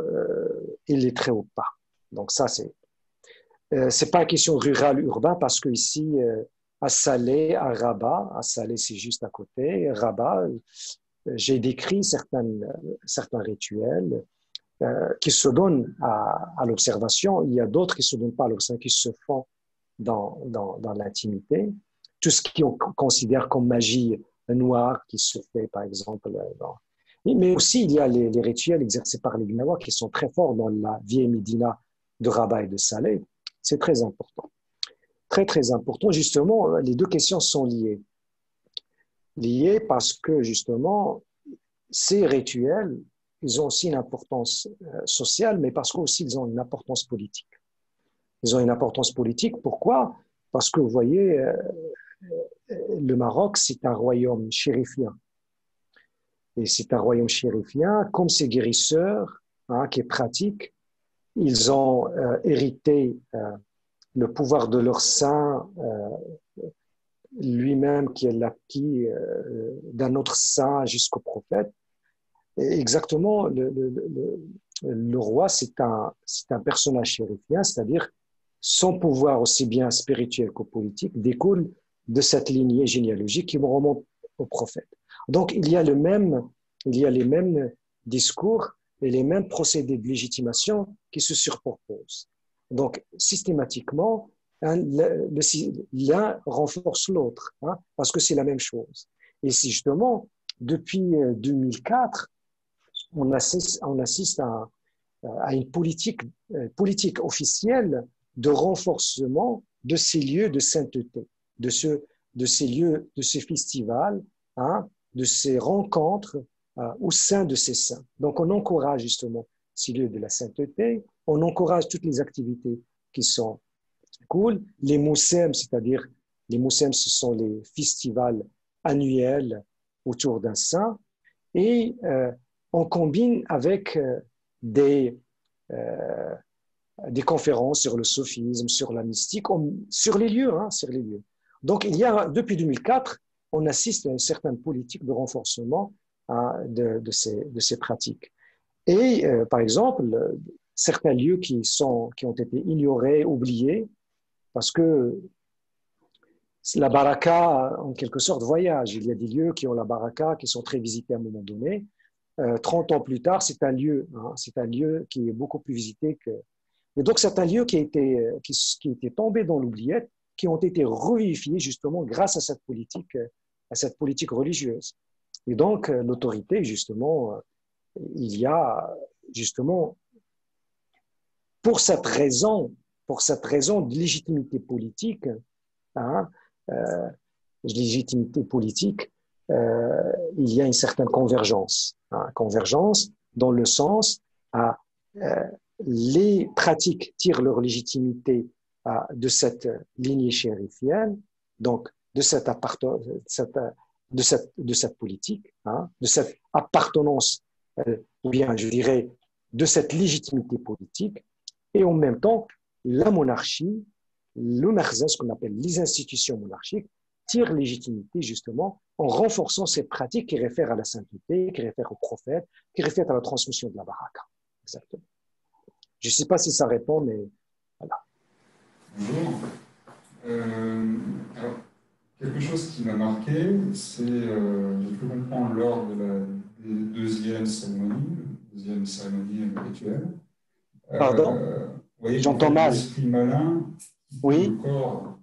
illettré ou pas. Donc ça, c'est pas une question rurale-urbain parce que ici, à Salé, à Rabat, à Salé, c'est juste à côté, Rabat, j'ai décrit certains rituels. qui se donnent à l'observation. Il y a d'autres qui se donnent pas à l'observation, qui se font dans l'intimité. Tout ce qu'on considère comme magie noire qui se fait, par exemple, mais aussi il y a les rituels exercés par les Gnawa qui sont très forts dans la vieille Médina de Rabat et de Salé. C'est très important. Très, très important. Justement, les deux questions sont liées. Liées parce que, justement, ces rituels, ils ont aussi une importance sociale, mais parce qu'aussi ils ont une importance politique. Ils ont une importance politique. Pourquoi? Parce que, vous voyez, le Maroc, c'est un royaume chérifien. Et c'est un royaume chérifien, comme ces guérisseurs qui pratiquent, ils ont hérité le pouvoir de leur saint lui-même qui est l'acquis d'un autre saint jusqu'au prophète. Et exactement, le roi, c'est un personnage chérifien, c'est-à-dire son pouvoir aussi bien spirituel que politique découle de cette lignée généalogique qui remonte au prophète. Donc, il y a les mêmes discours et les mêmes procédés de légitimation qui se superposent. Donc, systématiquement, l'un renforce l'autre, parce que c'est la même chose. Et si justement, depuis 2004, on assiste à une politique officielle de renforcement de ces lieux de sainteté, de ces lieux, de ces festivals, de ces rencontres au sein de ces saints. Donc, on encourage justement ces lieux de la sainteté, on encourage toutes les activités qui sont cool. Les moussem, c'est-à-dire, les moussem, ce sont les festivals annuels autour d'un saint, et on combine avec des conférences sur le soufisme, sur la mystique, sur les lieux, sur les lieux. Donc, depuis 2004, on assiste à une certaine politique de renforcement de ces pratiques. Et, par exemple, certains lieux qui ont été ignorés, oubliés, parce que la baraka, en quelque sorte, voyage. Il y a des lieux qui ont la baraka, qui sont très visités à un moment donné. 30 ans plus tard, c'est un lieu qui est beaucoup plus visité que... Et donc, c'est un lieu qui était tombé dans l'oubliette, qui ont été revivifiés justement grâce à cette politique religieuse. Et donc, l'autorité, justement, il y a justement, pour cette raison de légitimité politique, il y a une certaine convergence dans le sens les pratiques tirent leur légitimité de cette lignée chérifienne, donc de cette politique, de cette appartenance, ou bien je dirais de cette légitimité politique, et en même temps la monarchie, le makhzen, ce qu'on appelle les institutions monarchiques, tirent légitimité justement en renforçant ces pratiques qui réfèrent à la sainteté, qui réfèrent au prophète, qui réfèrent à la transmission de la baraka. Exactement. Je ne sais pas si ça répond, mais voilà. Bonjour. Alors, quelque chose qui m'a marqué, c'est, j'ai pu comprendre lors de la deuxième cérémonie rituelle. Pardon, oui, j'entends mal. L'esprit malin, oui. Le corps.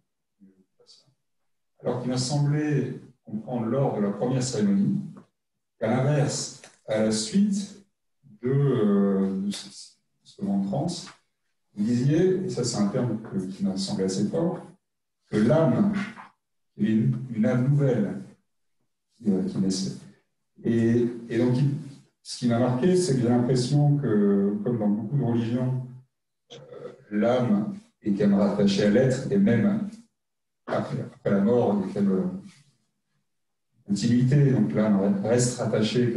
Alors qu'il m'a semblé comprendre lors de la première cérémonie qu'à l'inverse, à la suite de ce moment de transe, vous disiez, et ça c'est un terme qui m'a semblé assez fort, que l'âme, il y avait une âme nouvelle qui naissait. Et donc, ce qui m'a marqué, c'est que j'ai l'impression que, comme dans beaucoup de religions, l'âme est quand même rattachée à l'être, et même après la mort, il y a quand même intimité, donc l'âme reste rattachée.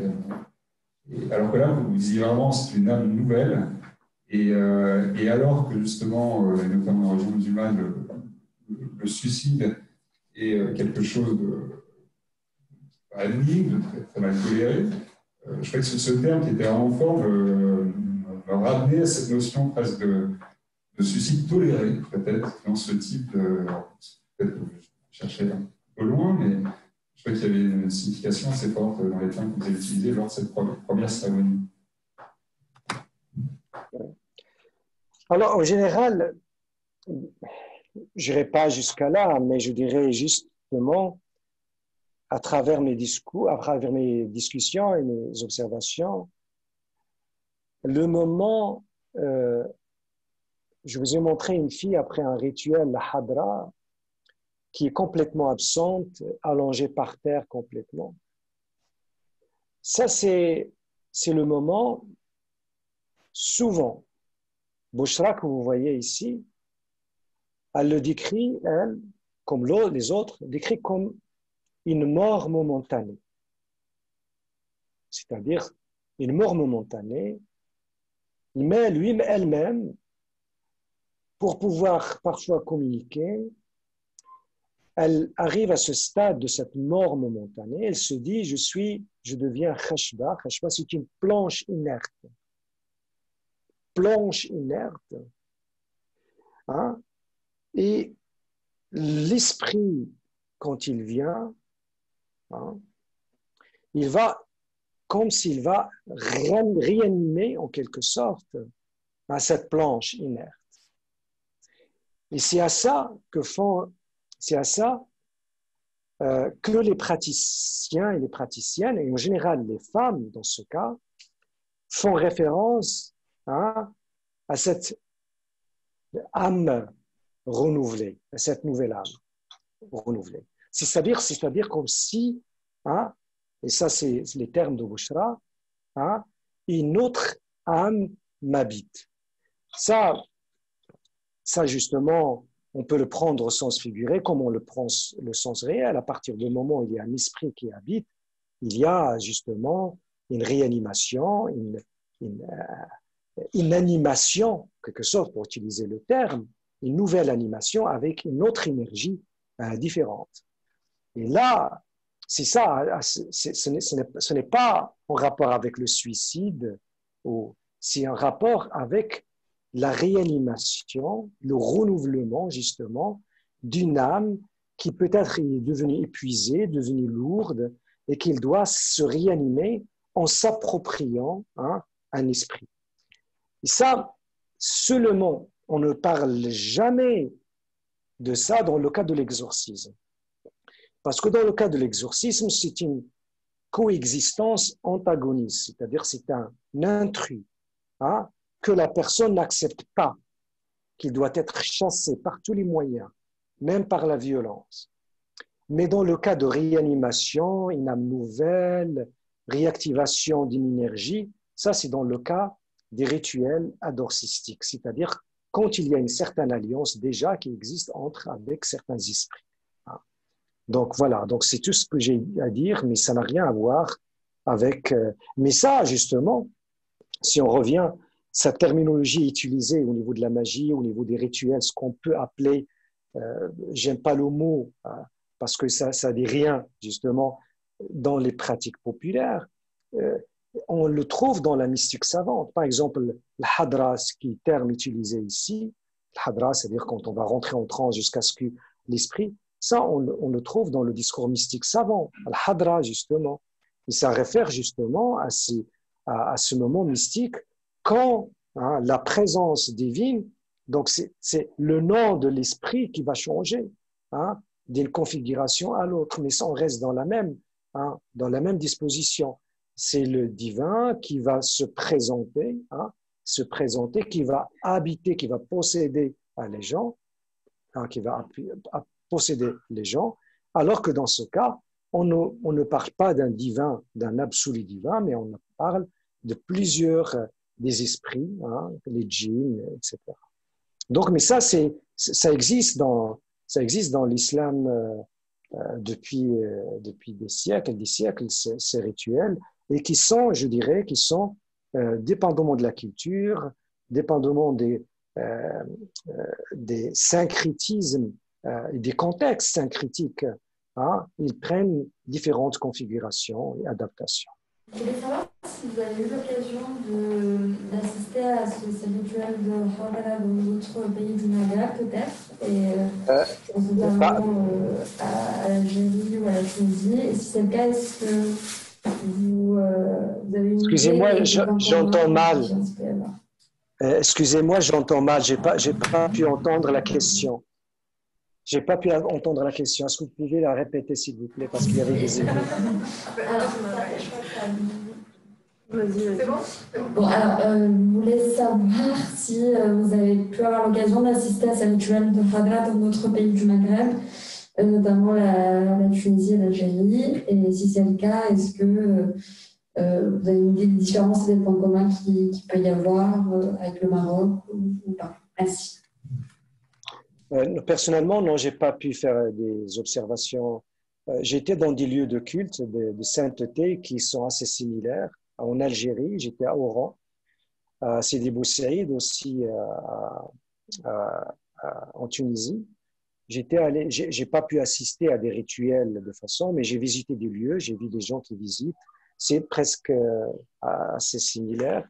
Alors que là, vous disiez vraiment, c'est une âme nouvelle. Et alors que justement, et notamment dans la religion musulmane, le suicide est quelque chose de pas énigme, de très, très mal toléré, je crois que ce terme qui était vraiment fort me ramenait à cette notion presque de suicide toléré, peut-être, dans ce type de... Peut-être que je cherchais un peu loin, mais je crois qu'il y avait une signification assez forte dans les termes que vous avez utilisés lors de cette première cérémonie. Alors, en général, je n'irai pas jusqu'à là, mais je dirais justement, à travers mes discours, à travers mes discussions et mes observations, le moment, je vous ai montré une fille après un rituel, la hadra, qui est complètement absente, allongée par terre complètement. Ça, c'est le moment, souvent, Bouchra, que vous voyez ici, elle le décrit, elle, comme les autres, décrit comme une mort momentanée. C'est-à-dire une mort momentanée, mais elle-même, pour pouvoir parfois communiquer, elle arrive à ce stade de cette mort momentanée, elle se dit, je deviens khashba. Khashba, c'est une planche inerte. Planche inerte. Hein? Et l'esprit, quand il vient, hein, il va, comme s'il va réanimer en quelque sorte à cette planche inerte. Et c'est à ça que les praticiens et les praticiennes, et en général les femmes dans ce cas, font référence, hein, à cette âme renouvelée, à cette nouvelle âme renouvelée. C'est-à-dire comme si, hein, et ça c'est les termes de Bouchra, hein, une autre âme m'habite. Ça justement, on peut le prendre au sens figuré, comme on le prend le sens réel. À partir du moment où il y a un esprit qui habite, il y a justement une réanimation, une animation, quelque sorte, pour utiliser le terme, une nouvelle animation avec une autre énergie différente. Et là, c'est ça, ce n'est pas en rapport avec le suicide, c'est un rapport avec la réanimation, le renouvellement justement d'une âme qui peut-être est devenue épuisée, devenue lourde, et qu'il doit se réanimer en s'appropriant, hein, un esprit. Et ça, seulement, on ne parle jamais de ça dans le cas de l'exorcisme. Parce que dans le cas de l'exorcisme, c'est une coexistence antagoniste, c'est-à-dire c'est un intrus, hein, que la personne n'accepte pas, qu'il doit être chassé par tous les moyens, même par la violence. Mais dans le cas de réanimation, une âme nouvelle, réactivation d'une énergie, ça c'est dans le cas des rituels adorcistiques, c'est-à-dire quand il y a une certaine alliance déjà qui existe avec certains esprits. Donc voilà, donc c'est tout ce que j'ai à dire, mais ça n'a rien à voir avec... mais ça, justement, si on revient, cette terminologie utilisée au niveau de la magie, au niveau des rituels, ce qu'on peut appeler, j'aime pas le mot, parce que ça dit rien, justement, dans les pratiques populaires, on le trouve dans la mystique savante. Par exemple, le hadra, qui est terme utilisé ici, le hadra, c'est-à-dire quand on va rentrer en transe jusqu'à ce que l'esprit, ça, on le trouve dans le discours mystique savant, le hadra, justement. Et ça réfère justement à ce moment mystique quand, hein, la présence divine, donc c'est le nom de l'esprit qui va changer, hein, d'une configuration à l'autre, mais ça, on reste dans la même disposition. C'est le divin qui va se présenter, qui va habiter, qui va posséder les gens, hein, qui va posséder les gens, alors que dans ce cas, on ne parle pas d'un divin, d'un absolu divin, mais on parle de plusieurs des esprits, hein, les djinns, etc. Donc, mais ça existe dans l'islam depuis des siècles, ces rituels, et qui sont, je dirais, dépendamment de la culture, dépendamment des syncrétismes et des contextes syncritiques, hein, ils prennent différentes configurations et adaptations. Je voulais savoir si vous avez eu l'occasion d'assister à ces rituels de Hadra dans d'autres pays du Maghreb, peut-être, et notamment à l'Algérie ou à la Tunisie. Et si c'est le cas, est-ce que vous avez une Excusez-moi, idée j'entends mal. Excusez-moi, j'entends mal. J'ai pas pu entendre la question. J'ai pas pu entendre la question. Est-ce que vous pouvez la répéter, s'il vous plaît, parce qu'il y avait des échos. C'est bon? Bon, alors, je voulais savoir si vous avez pu avoir l'occasion d'assister à ces rituels de Hadra dans d'autres pays du Maghreb, notamment la Tunisie et l'Algérie. Et si c'est le cas, est-ce que vous avez une idée des différences et des points communs qu'il peut y avoir avec le Maroc ou pas? Merci. Personnellement, non, j'ai pas pu faire des observations. J'étais dans des lieux de culte, de sainteté qui sont assez similaires. En Algérie, j'étais à Oran, à Sidi Bou Saïd aussi en Tunisie. J'ai pas pu assister à des rituels de façon, mais j'ai visité des lieux, j'ai vu des gens qui visitent. C'est presque assez similaire,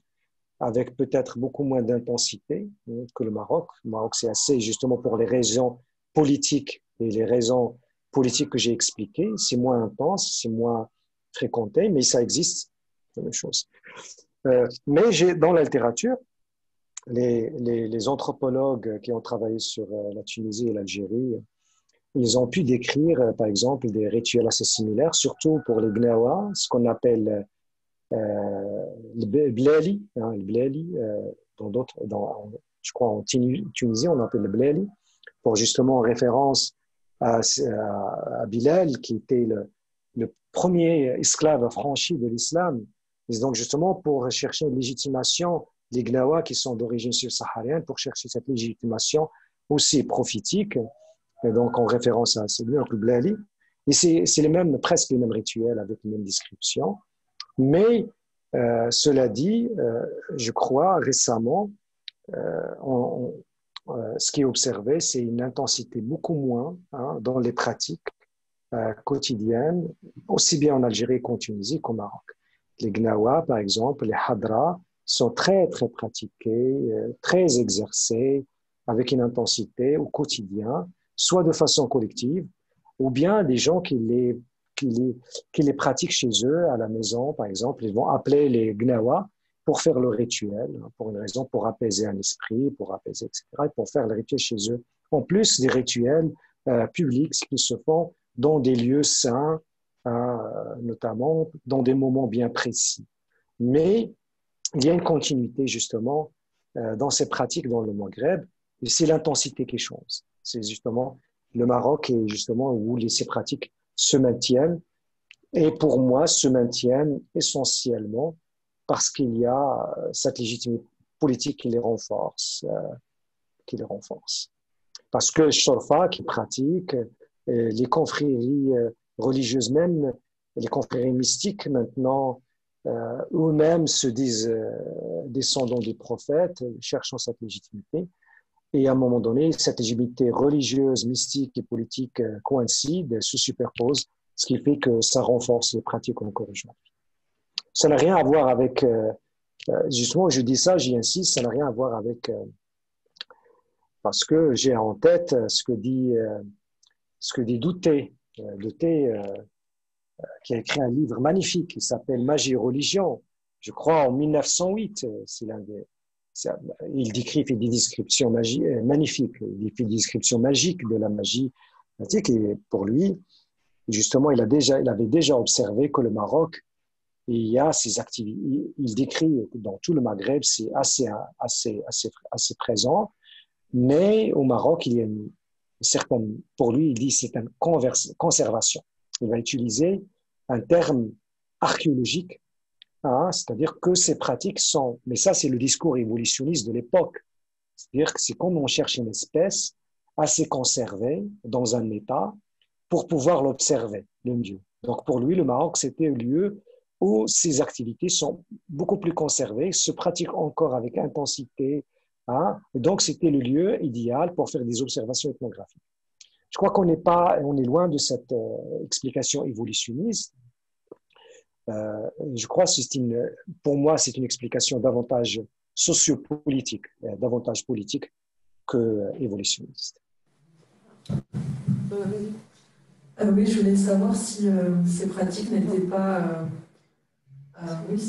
avec peut-être beaucoup moins d'intensité que le Maroc. Le Maroc, c'est assez, justement pour les raisons politiques et les raisons politiques que j'ai expliquées, c'est moins intense, c'est moins fréquenté, mais ça existe, c'est la même chose. Mais dans la littérature, les anthropologues qui ont travaillé sur la Tunisie et l'Algérie, ils ont pu décrire, par exemple, des rituels assez similaires, surtout pour les Gnawa, ce qu'on appelle le blali, le blali, je crois en Tunisie, on appelle le blali, pour justement en référence à Bilal, qui était le premier esclave affranchi de l'islam. Et donc justement pour chercher une légitimation, les Gnawa qui sont d'origine subsaharienne, pour chercher cette légitimation aussi prophétique, et donc en référence à celui le blali. Et c'est presque les mêmes rituels avec les mêmes descriptions. Mais cela dit, je crois récemment, ce qui est observé, c'est une intensité beaucoup moins dans les pratiques quotidiennes, aussi bien en Algérie qu'en Tunisie qu'au Maroc. Les Gnawa, par exemple, les Hadra, sont très, très pratiqués, très exercés, avec une intensité au quotidien, soit de façon collective, ou bien des gens qui les pratiquent chez eux, à la maison, par exemple. Ils vont appeler les Gnawa pour faire le rituel, pour une raison, pour apaiser un esprit, pour apaiser, etc., et pour faire le rituel chez eux. En plus des rituels publics qui se font dans des lieux saints, notamment dans des moments bien précis. Mais il y a une continuité, justement, dans ces pratiques dans le Maghreb, et c'est l'intensité qui change. C'est justement le Maroc et justement où ces pratiques se maintiennent, et pour moi se maintiennent essentiellement parce qu'il y a cette légitimité politique qui les renforce, Parce que Shorfa qui pratique, les confréries religieuses même, les confréries mystiques maintenant, eux-mêmes se disent descendants des prophètes, cherchant cette légitimité. Et à un moment donné, cette légitimité religieuse, mystique et politique coïncide, se superpose, ce qui fait que ça renforce les pratiques encore aujourd'hui. Ça n'a rien à voir avec, justement, je dis ça, j'y insiste, ça n'a rien à voir avec, parce que j'ai en tête ce que dit Douté, qui a écrit un livre magnifique qui s'appelle Magie et religion, je crois en 1908, c'est l'un des... Il fait des descriptions magnifiques, il fait des descriptions magiques de la magie. Et pour lui, justement, il avait déjà observé que le Maroc, il y a ces activités, il décrit dans tout le Maghreb, c'est assez présent, mais au Maroc, il y a une certaine, pour lui, il dit c'est une conservation. Il va utiliser un terme archéologique, c'est-à-dire que ces pratiques sont, mais ça c'est le discours évolutionniste de l'époque, c'est-à-dire que c'est comme on cherche une espèce assez conservée dans un état pour pouvoir l'observer, le mieux. Donc pour lui, le Maroc, c'était un lieu où ces activités sont beaucoup plus conservées, se pratiquent encore avec intensité, et donc c'était le lieu idéal pour faire des observations ethnographiques. Je crois on est loin de cette explication évolutionniste. Je crois que pour moi, c'est une explication davantage sociopolitique, davantage politique que évolutionniste. Oui, je voulais savoir si ces pratiques n'étaient pas oui,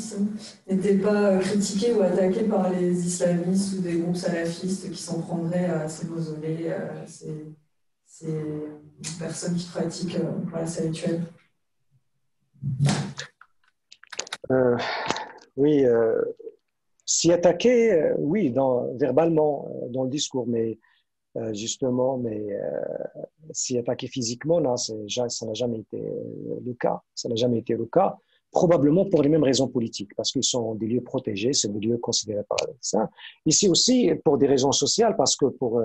n'était pas critiqué ou attaqué par les islamistes ou des groupes salafistes qui s'en prendraient à ces mausolées, ces personnes qui pratiquent la rituel. Oui, s'y attaquer, oui, verbalement, dans le discours, mais justement, s'y attaquer physiquement, non, ça n'a jamais été le cas. Ça n'a jamais été le cas, probablement pour les mêmes raisons politiques, parce qu'ils sont des lieux protégés, c'est des lieux considérés par ça. Ici aussi, pour des raisons sociales, parce que pour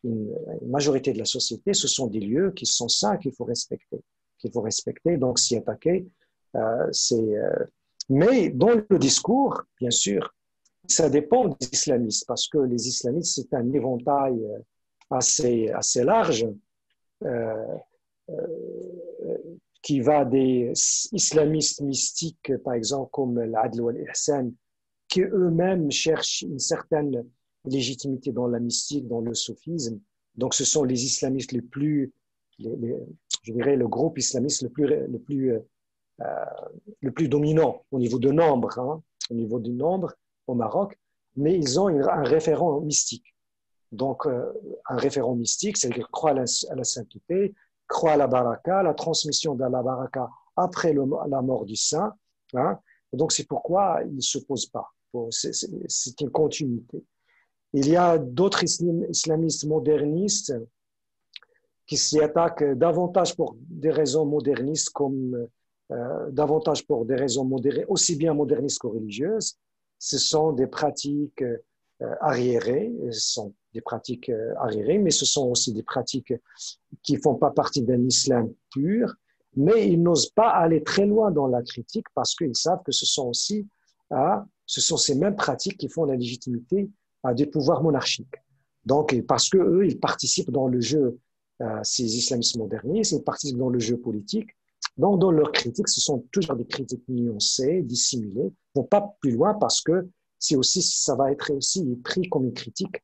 une majorité de la société, ce sont des lieux qui sont sains, qu'il faut respecter. Donc, s'y attaquer, mais dans le discours, bien sûr, ça dépend des islamistes, parce que les islamistes, c'est un éventail assez large, qui va des islamistes mystiques, par exemple, comme l'Adl ou l'Ihsan, qui eux-mêmes cherchent une certaine légitimité dans la mystique, dans le soufisme. Donc, ce sont les islamistes je dirais, le groupe islamiste le plus dominant au niveau de nombre, au niveau du nombre au Maroc, mais ils ont un référent mystique. Donc, un référent mystique, c'est-à-dire croit à la sainteté, croit à la baraka, la transmission de la baraka après la mort du saint. Donc, c'est pourquoi ils ne s'opposent pas. C'est une continuité. Il y a d'autres islamistes modernistes qui s'y attaquent davantage pour des raisons modernistes, davantage pour des raisons aussi bien modernistes que religieuses. Ce sont des pratiques arriérées, mais ce sont aussi des pratiques qui ne font pas partie d'un islam pur, mais ils n'osent pas aller très loin dans la critique parce qu'ils savent que ce sont ces mêmes pratiques qui font la légitimité à des pouvoirs monarchiques. Donc, parce qu'eux, ils participent dans le jeu, ces islamistes modernistes, ils participent dans le jeu politique. Donc, dans leurs critiques, ce sont toujours des critiques nuancées, dissimulées, ne vont pas plus loin parce que ça va être aussi pris comme une critique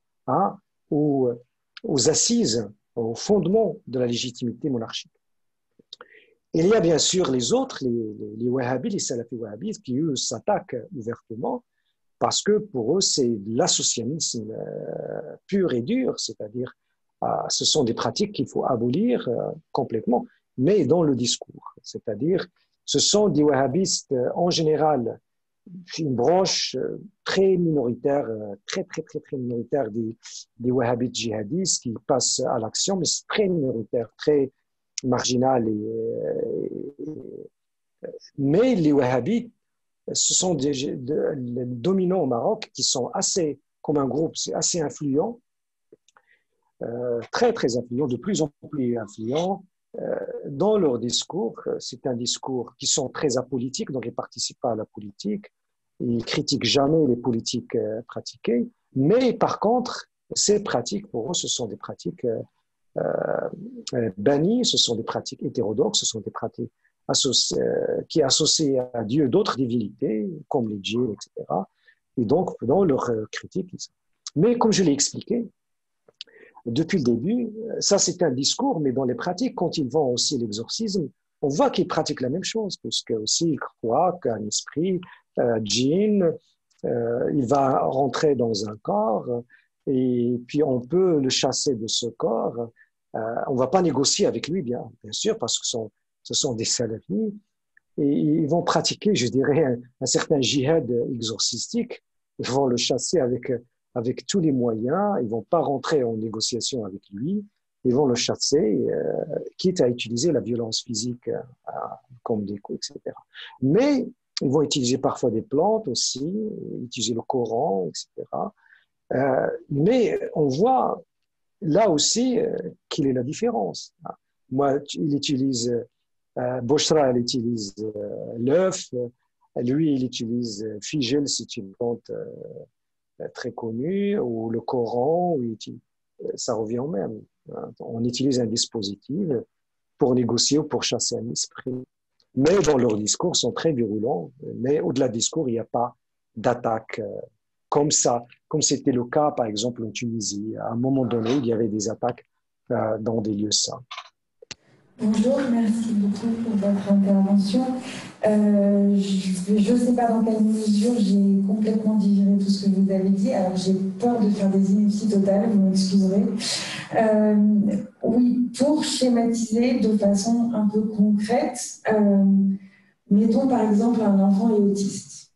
aux assises, au fondement de la légitimité monarchique. Il y a bien sûr les autres, les wahhabis, les salafis wahhabis, qui eux s'attaquent ouvertement parce que pour eux, c'est l'associationnisme pur et dur, c'est-à-dire ce sont des pratiques qu'il faut abolir complètement, mais dans le discours. C'est-à-dire, ce sont des wahhabistes en général, une branche très minoritaire, très minoritaire des wahhabites djihadistes qui passent à l'action, mais c'est très minoritaire, très marginal. Mais les wahhabites, ce sont les dominants au Maroc qui sont comme un groupe, c'est assez influent, très influent, de plus en plus influent. Dans leur discours, c'est un discours qui sont très apolitiques, donc ils ne participent pas à la politique, ils ne critiquent jamais les politiques pratiquées, mais par contre, ces pratiques, pour eux, ce sont des pratiques bannies, ce sont des pratiques hétérodoxes, ce sont des pratiques qui associent à Dieu d'autres divinités, comme les djinns, etc. Et donc, dans leur critique, mais comme je l'ai expliqué, depuis le début, ça c'est un discours, mais dans les pratiques, quand ils vont aussi l'exorcisme, on voit qu'ils pratiquent la même chose, puisque aussi ils croient qu'un esprit, djinn, il va rentrer dans un corps, et puis on peut le chasser de ce corps. On ne va pas négocier avec lui, bien sûr, parce que ce sont des salafis, et ils vont pratiquer, je dirais, un certain djihad exorcistique. Ils vont le chasser avec tous les moyens, ils ne vont pas rentrer en négociation avec lui, ils vont le chasser, quitte à utiliser la violence physique comme des coups, etc. Mais ils vont utiliser parfois des plantes aussi, utiliser le Coran, etc. Mais on voit là aussi quelle est la différence. Moi, il utilise, Boshra, elle utilise l'œuf, lui, il utilise Figel, c'est une plante très connu, ou le Coran, ça revient au même. On utilise un dispositif pour négocier ou pour chasser un esprit. Mais dans leurs discours, ils sont très virulents. Mais au-delà du discours, il n'y a pas d'attaque comme ça, comme c'était le cas, par exemple, en Tunisie. À un moment donné, il y avait des attaques dans des lieux saints. Bonjour, merci beaucoup pour votre intervention. Je ne sais pas dans quelle mesure j'ai complètement digéré tout ce que vous avez dit, alors j'ai peur de faire des inepties totales, vous m'excuserez. Oui, pour schématiser de façon un peu concrète, mettons par exemple un enfant est autiste.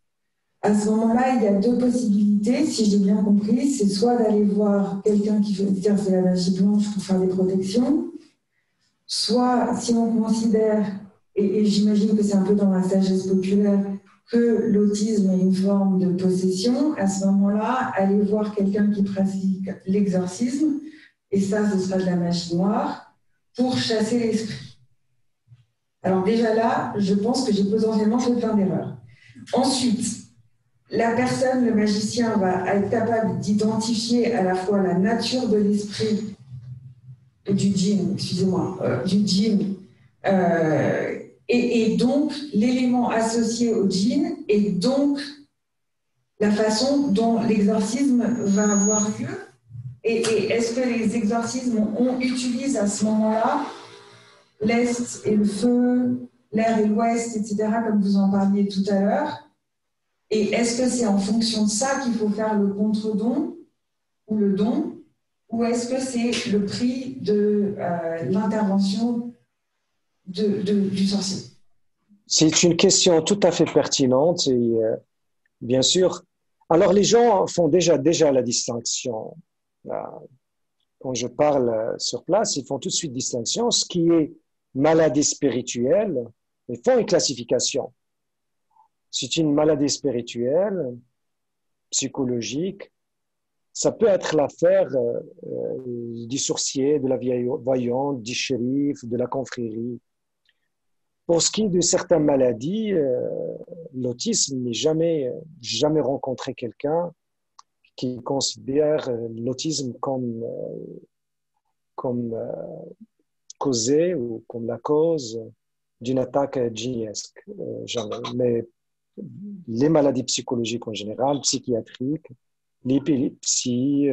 À ce moment-là, il y a deux possibilités, si j'ai bien compris, c'est soit d'aller voir quelqu'un qui veut dire c'est la magie blanche pour faire des protections, soit si on considère, et j'imagine que c'est un peu dans la sagesse populaire, que l'autisme est une forme de possession, à ce moment-là, aller voir quelqu'un qui pratique l'exorcisme, et ça, ce sera de la magie noire, pour chasser l'esprit. Alors déjà là, je pense que j'ai potentiellement fait plein d'erreurs. Ensuite, la personne, le magicien, va être capable d'identifier à la fois la nature de l'esprit, du djinn, excusez-moi, du djinn, et donc l'élément associé au djinn, et donc la façon dont l'exorcisme va avoir lieu. Et est-ce que les exorcismes utilisent à ce moment-là l'Est et le feu, l'air et l'Ouest, etc., comme vous en parliez tout à l'heure? Et est-ce que c'est en fonction de ça qu'il faut faire le contre-don ou le don? Ou est-ce que c'est le prix de l'intervention du sorcier? C'est une question tout à fait pertinente et bien sûr. Alors les gens font déjà la distinction. Quand je parle sur place, ils font tout de suite distinction. Ce qui est maladie spirituelle, ils font une classification. C'est une maladie spirituelle, psychologique. Ça peut être l'affaire du sorcier, de la voyante, du shérif, de la confrérie. Pour ce qui est de certaines maladies, l'autisme, j'ai jamais rencontré quelqu'un qui considère l'autisme comme causé ou comme la cause d'une attaque djinniesque. Jamais. Mais les maladies psychologiques en général, psychiatriques, l'épilepsie,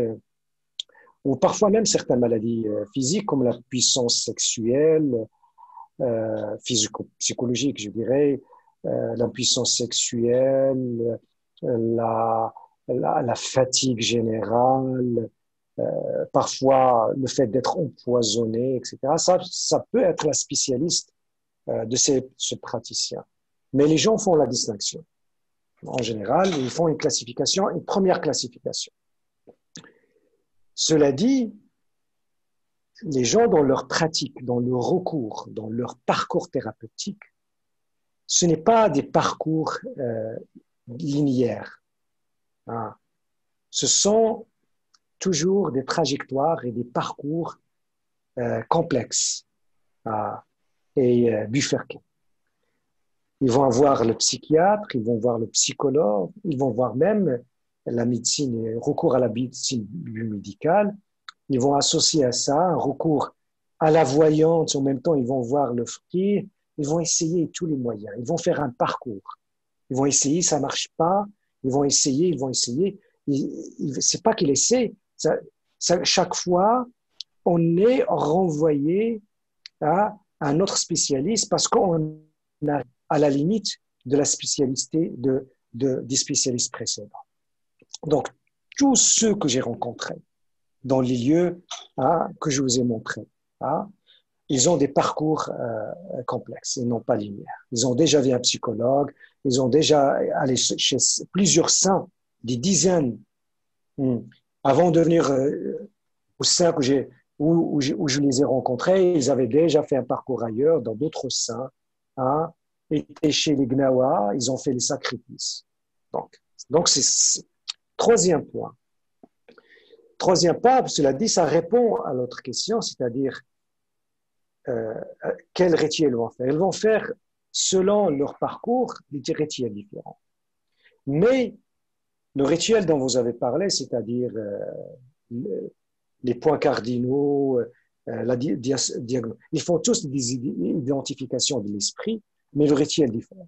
ou parfois même certaines maladies physiques comme la puissance sexuelle, physico-psychologique, je dirais, l'impuissance sexuelle, la fatigue générale, parfois le fait d'être empoisonné, etc. Ça peut être la spécialiste de ce praticien. Mais les gens font la distinction. En général, ils font une classification, une première classification. Cela dit, les gens dans leur pratique, dans leur recours, dans leur parcours thérapeutique, ce n'est pas des parcours linéaires. Hein. Ce sont toujours des trajectoires et des parcours complexes et bifurqués. Ils vont voir le psychiatre, ils vont voir le psychologue, ils vont voir même la médecine, recours à la médecine biomédicale. Ils vont associer à ça un recours à la voyance. En même temps, ils vont voir le frère. Ils vont essayer tous les moyens. Ils vont faire un parcours. Ils vont essayer, ça marche pas. Ils vont essayer. C'est pas qu'ils essaient. Chaque fois, on est renvoyé à un autre spécialiste parce qu'on a à la limite de la spécialité des spécialistes précédents. Donc, tous ceux que j'ai rencontrés dans les lieux que je vous ai montrés, ils ont des parcours complexes, ils n'ont pas linéaires. Ils ont déjà vu un psychologue, ils ont déjà allé chez plusieurs saints, des dizaines, avant de venir aux saints où je les ai rencontrés, ils avaient déjà fait un parcours ailleurs, dans d'autres saints, étaient chez les Gnawa, ils ont fait les sacrifices. Donc c'est troisième point. Troisième point, cela dit, ça répond à l'autre question, c'est-à-dire quel rituel ils vont faire. Ils vont faire, selon leur parcours, des rituels différents. Mais le rituel dont vous avez parlé, c'est-à-dire les points cardinaux, ils font tous des identifications de l'esprit, mais le rituel diffère.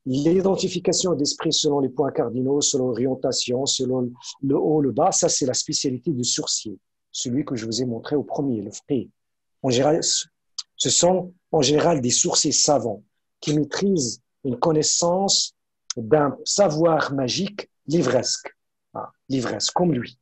L'identification d'esprit selon les points cardinaux, selon l'orientation, selon le haut, le bas, ça c'est la spécialité du sorcier, celui que je vous ai montré au premier, le frère. En général, Ce sont en général des sorciers savants qui maîtrisent une connaissance d'un savoir magique livresque, l'ivresse, comme lui,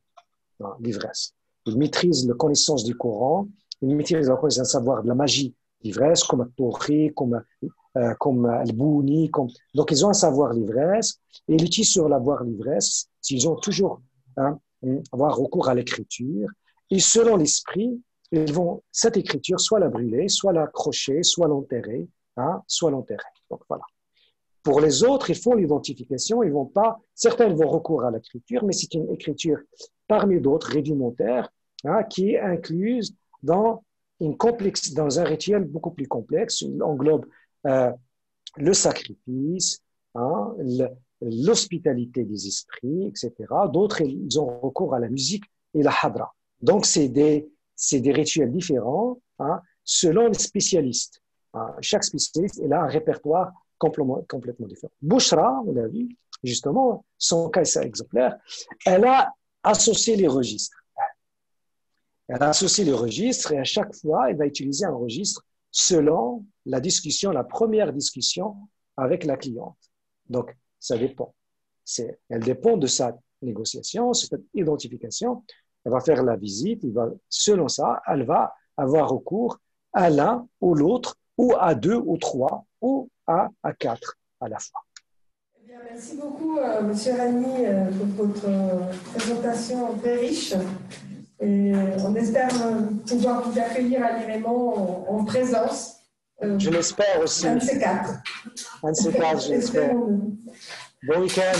l'ivresse. Il maîtrise la connaissance du Coran, il maîtrise la connaissance d'un savoir de la magie l'ivresse, comme al-Tawri, comme al-Bouni. Donc, ils ont un savoir l'ivresse, et ils utilisent sur l'avoir l'ivresse, s'ils ont toujours avoir recours à l'écriture, et selon l'esprit, ils vont, cette écriture, soit la brûler, soit l'accrocher, soit l'enterrer, Donc, voilà. Pour les autres, ils font l'identification, ils vont pas, certains vont recourir à l'écriture, mais c'est une écriture parmi d'autres, rudimentaire, qui est incluse dans un rituel beaucoup plus complexe. Il englobe le sacrifice, l'hospitalité des esprits, etc. D'autres, ils ont recours à la musique et la hadra. Donc, c'est des rituels différents selon les spécialistes. Chaque spécialiste il a un répertoire complètement différent. Bouchra, on l'a vu, justement, son cas est exemplaire, elle a associé les registres. Elle a associé les registres et à chaque fois, elle va utiliser un registre selon la première discussion avec la cliente. Donc, ça dépend. Elle dépend de sa négociation, cette identification. Elle va faire la visite, selon ça, elle va avoir recours à l'un ou l'autre, ou à 2 ou 3, ou à 4 à la fois. Eh bien, merci beaucoup, M. Rani, pour votre présentation très riche. Et on espère pouvoir vous accueillir à l'IREMO en présence. Je l'espère aussi. Un de ces 4. Un de ces 4, je l'espère. Bon week-end.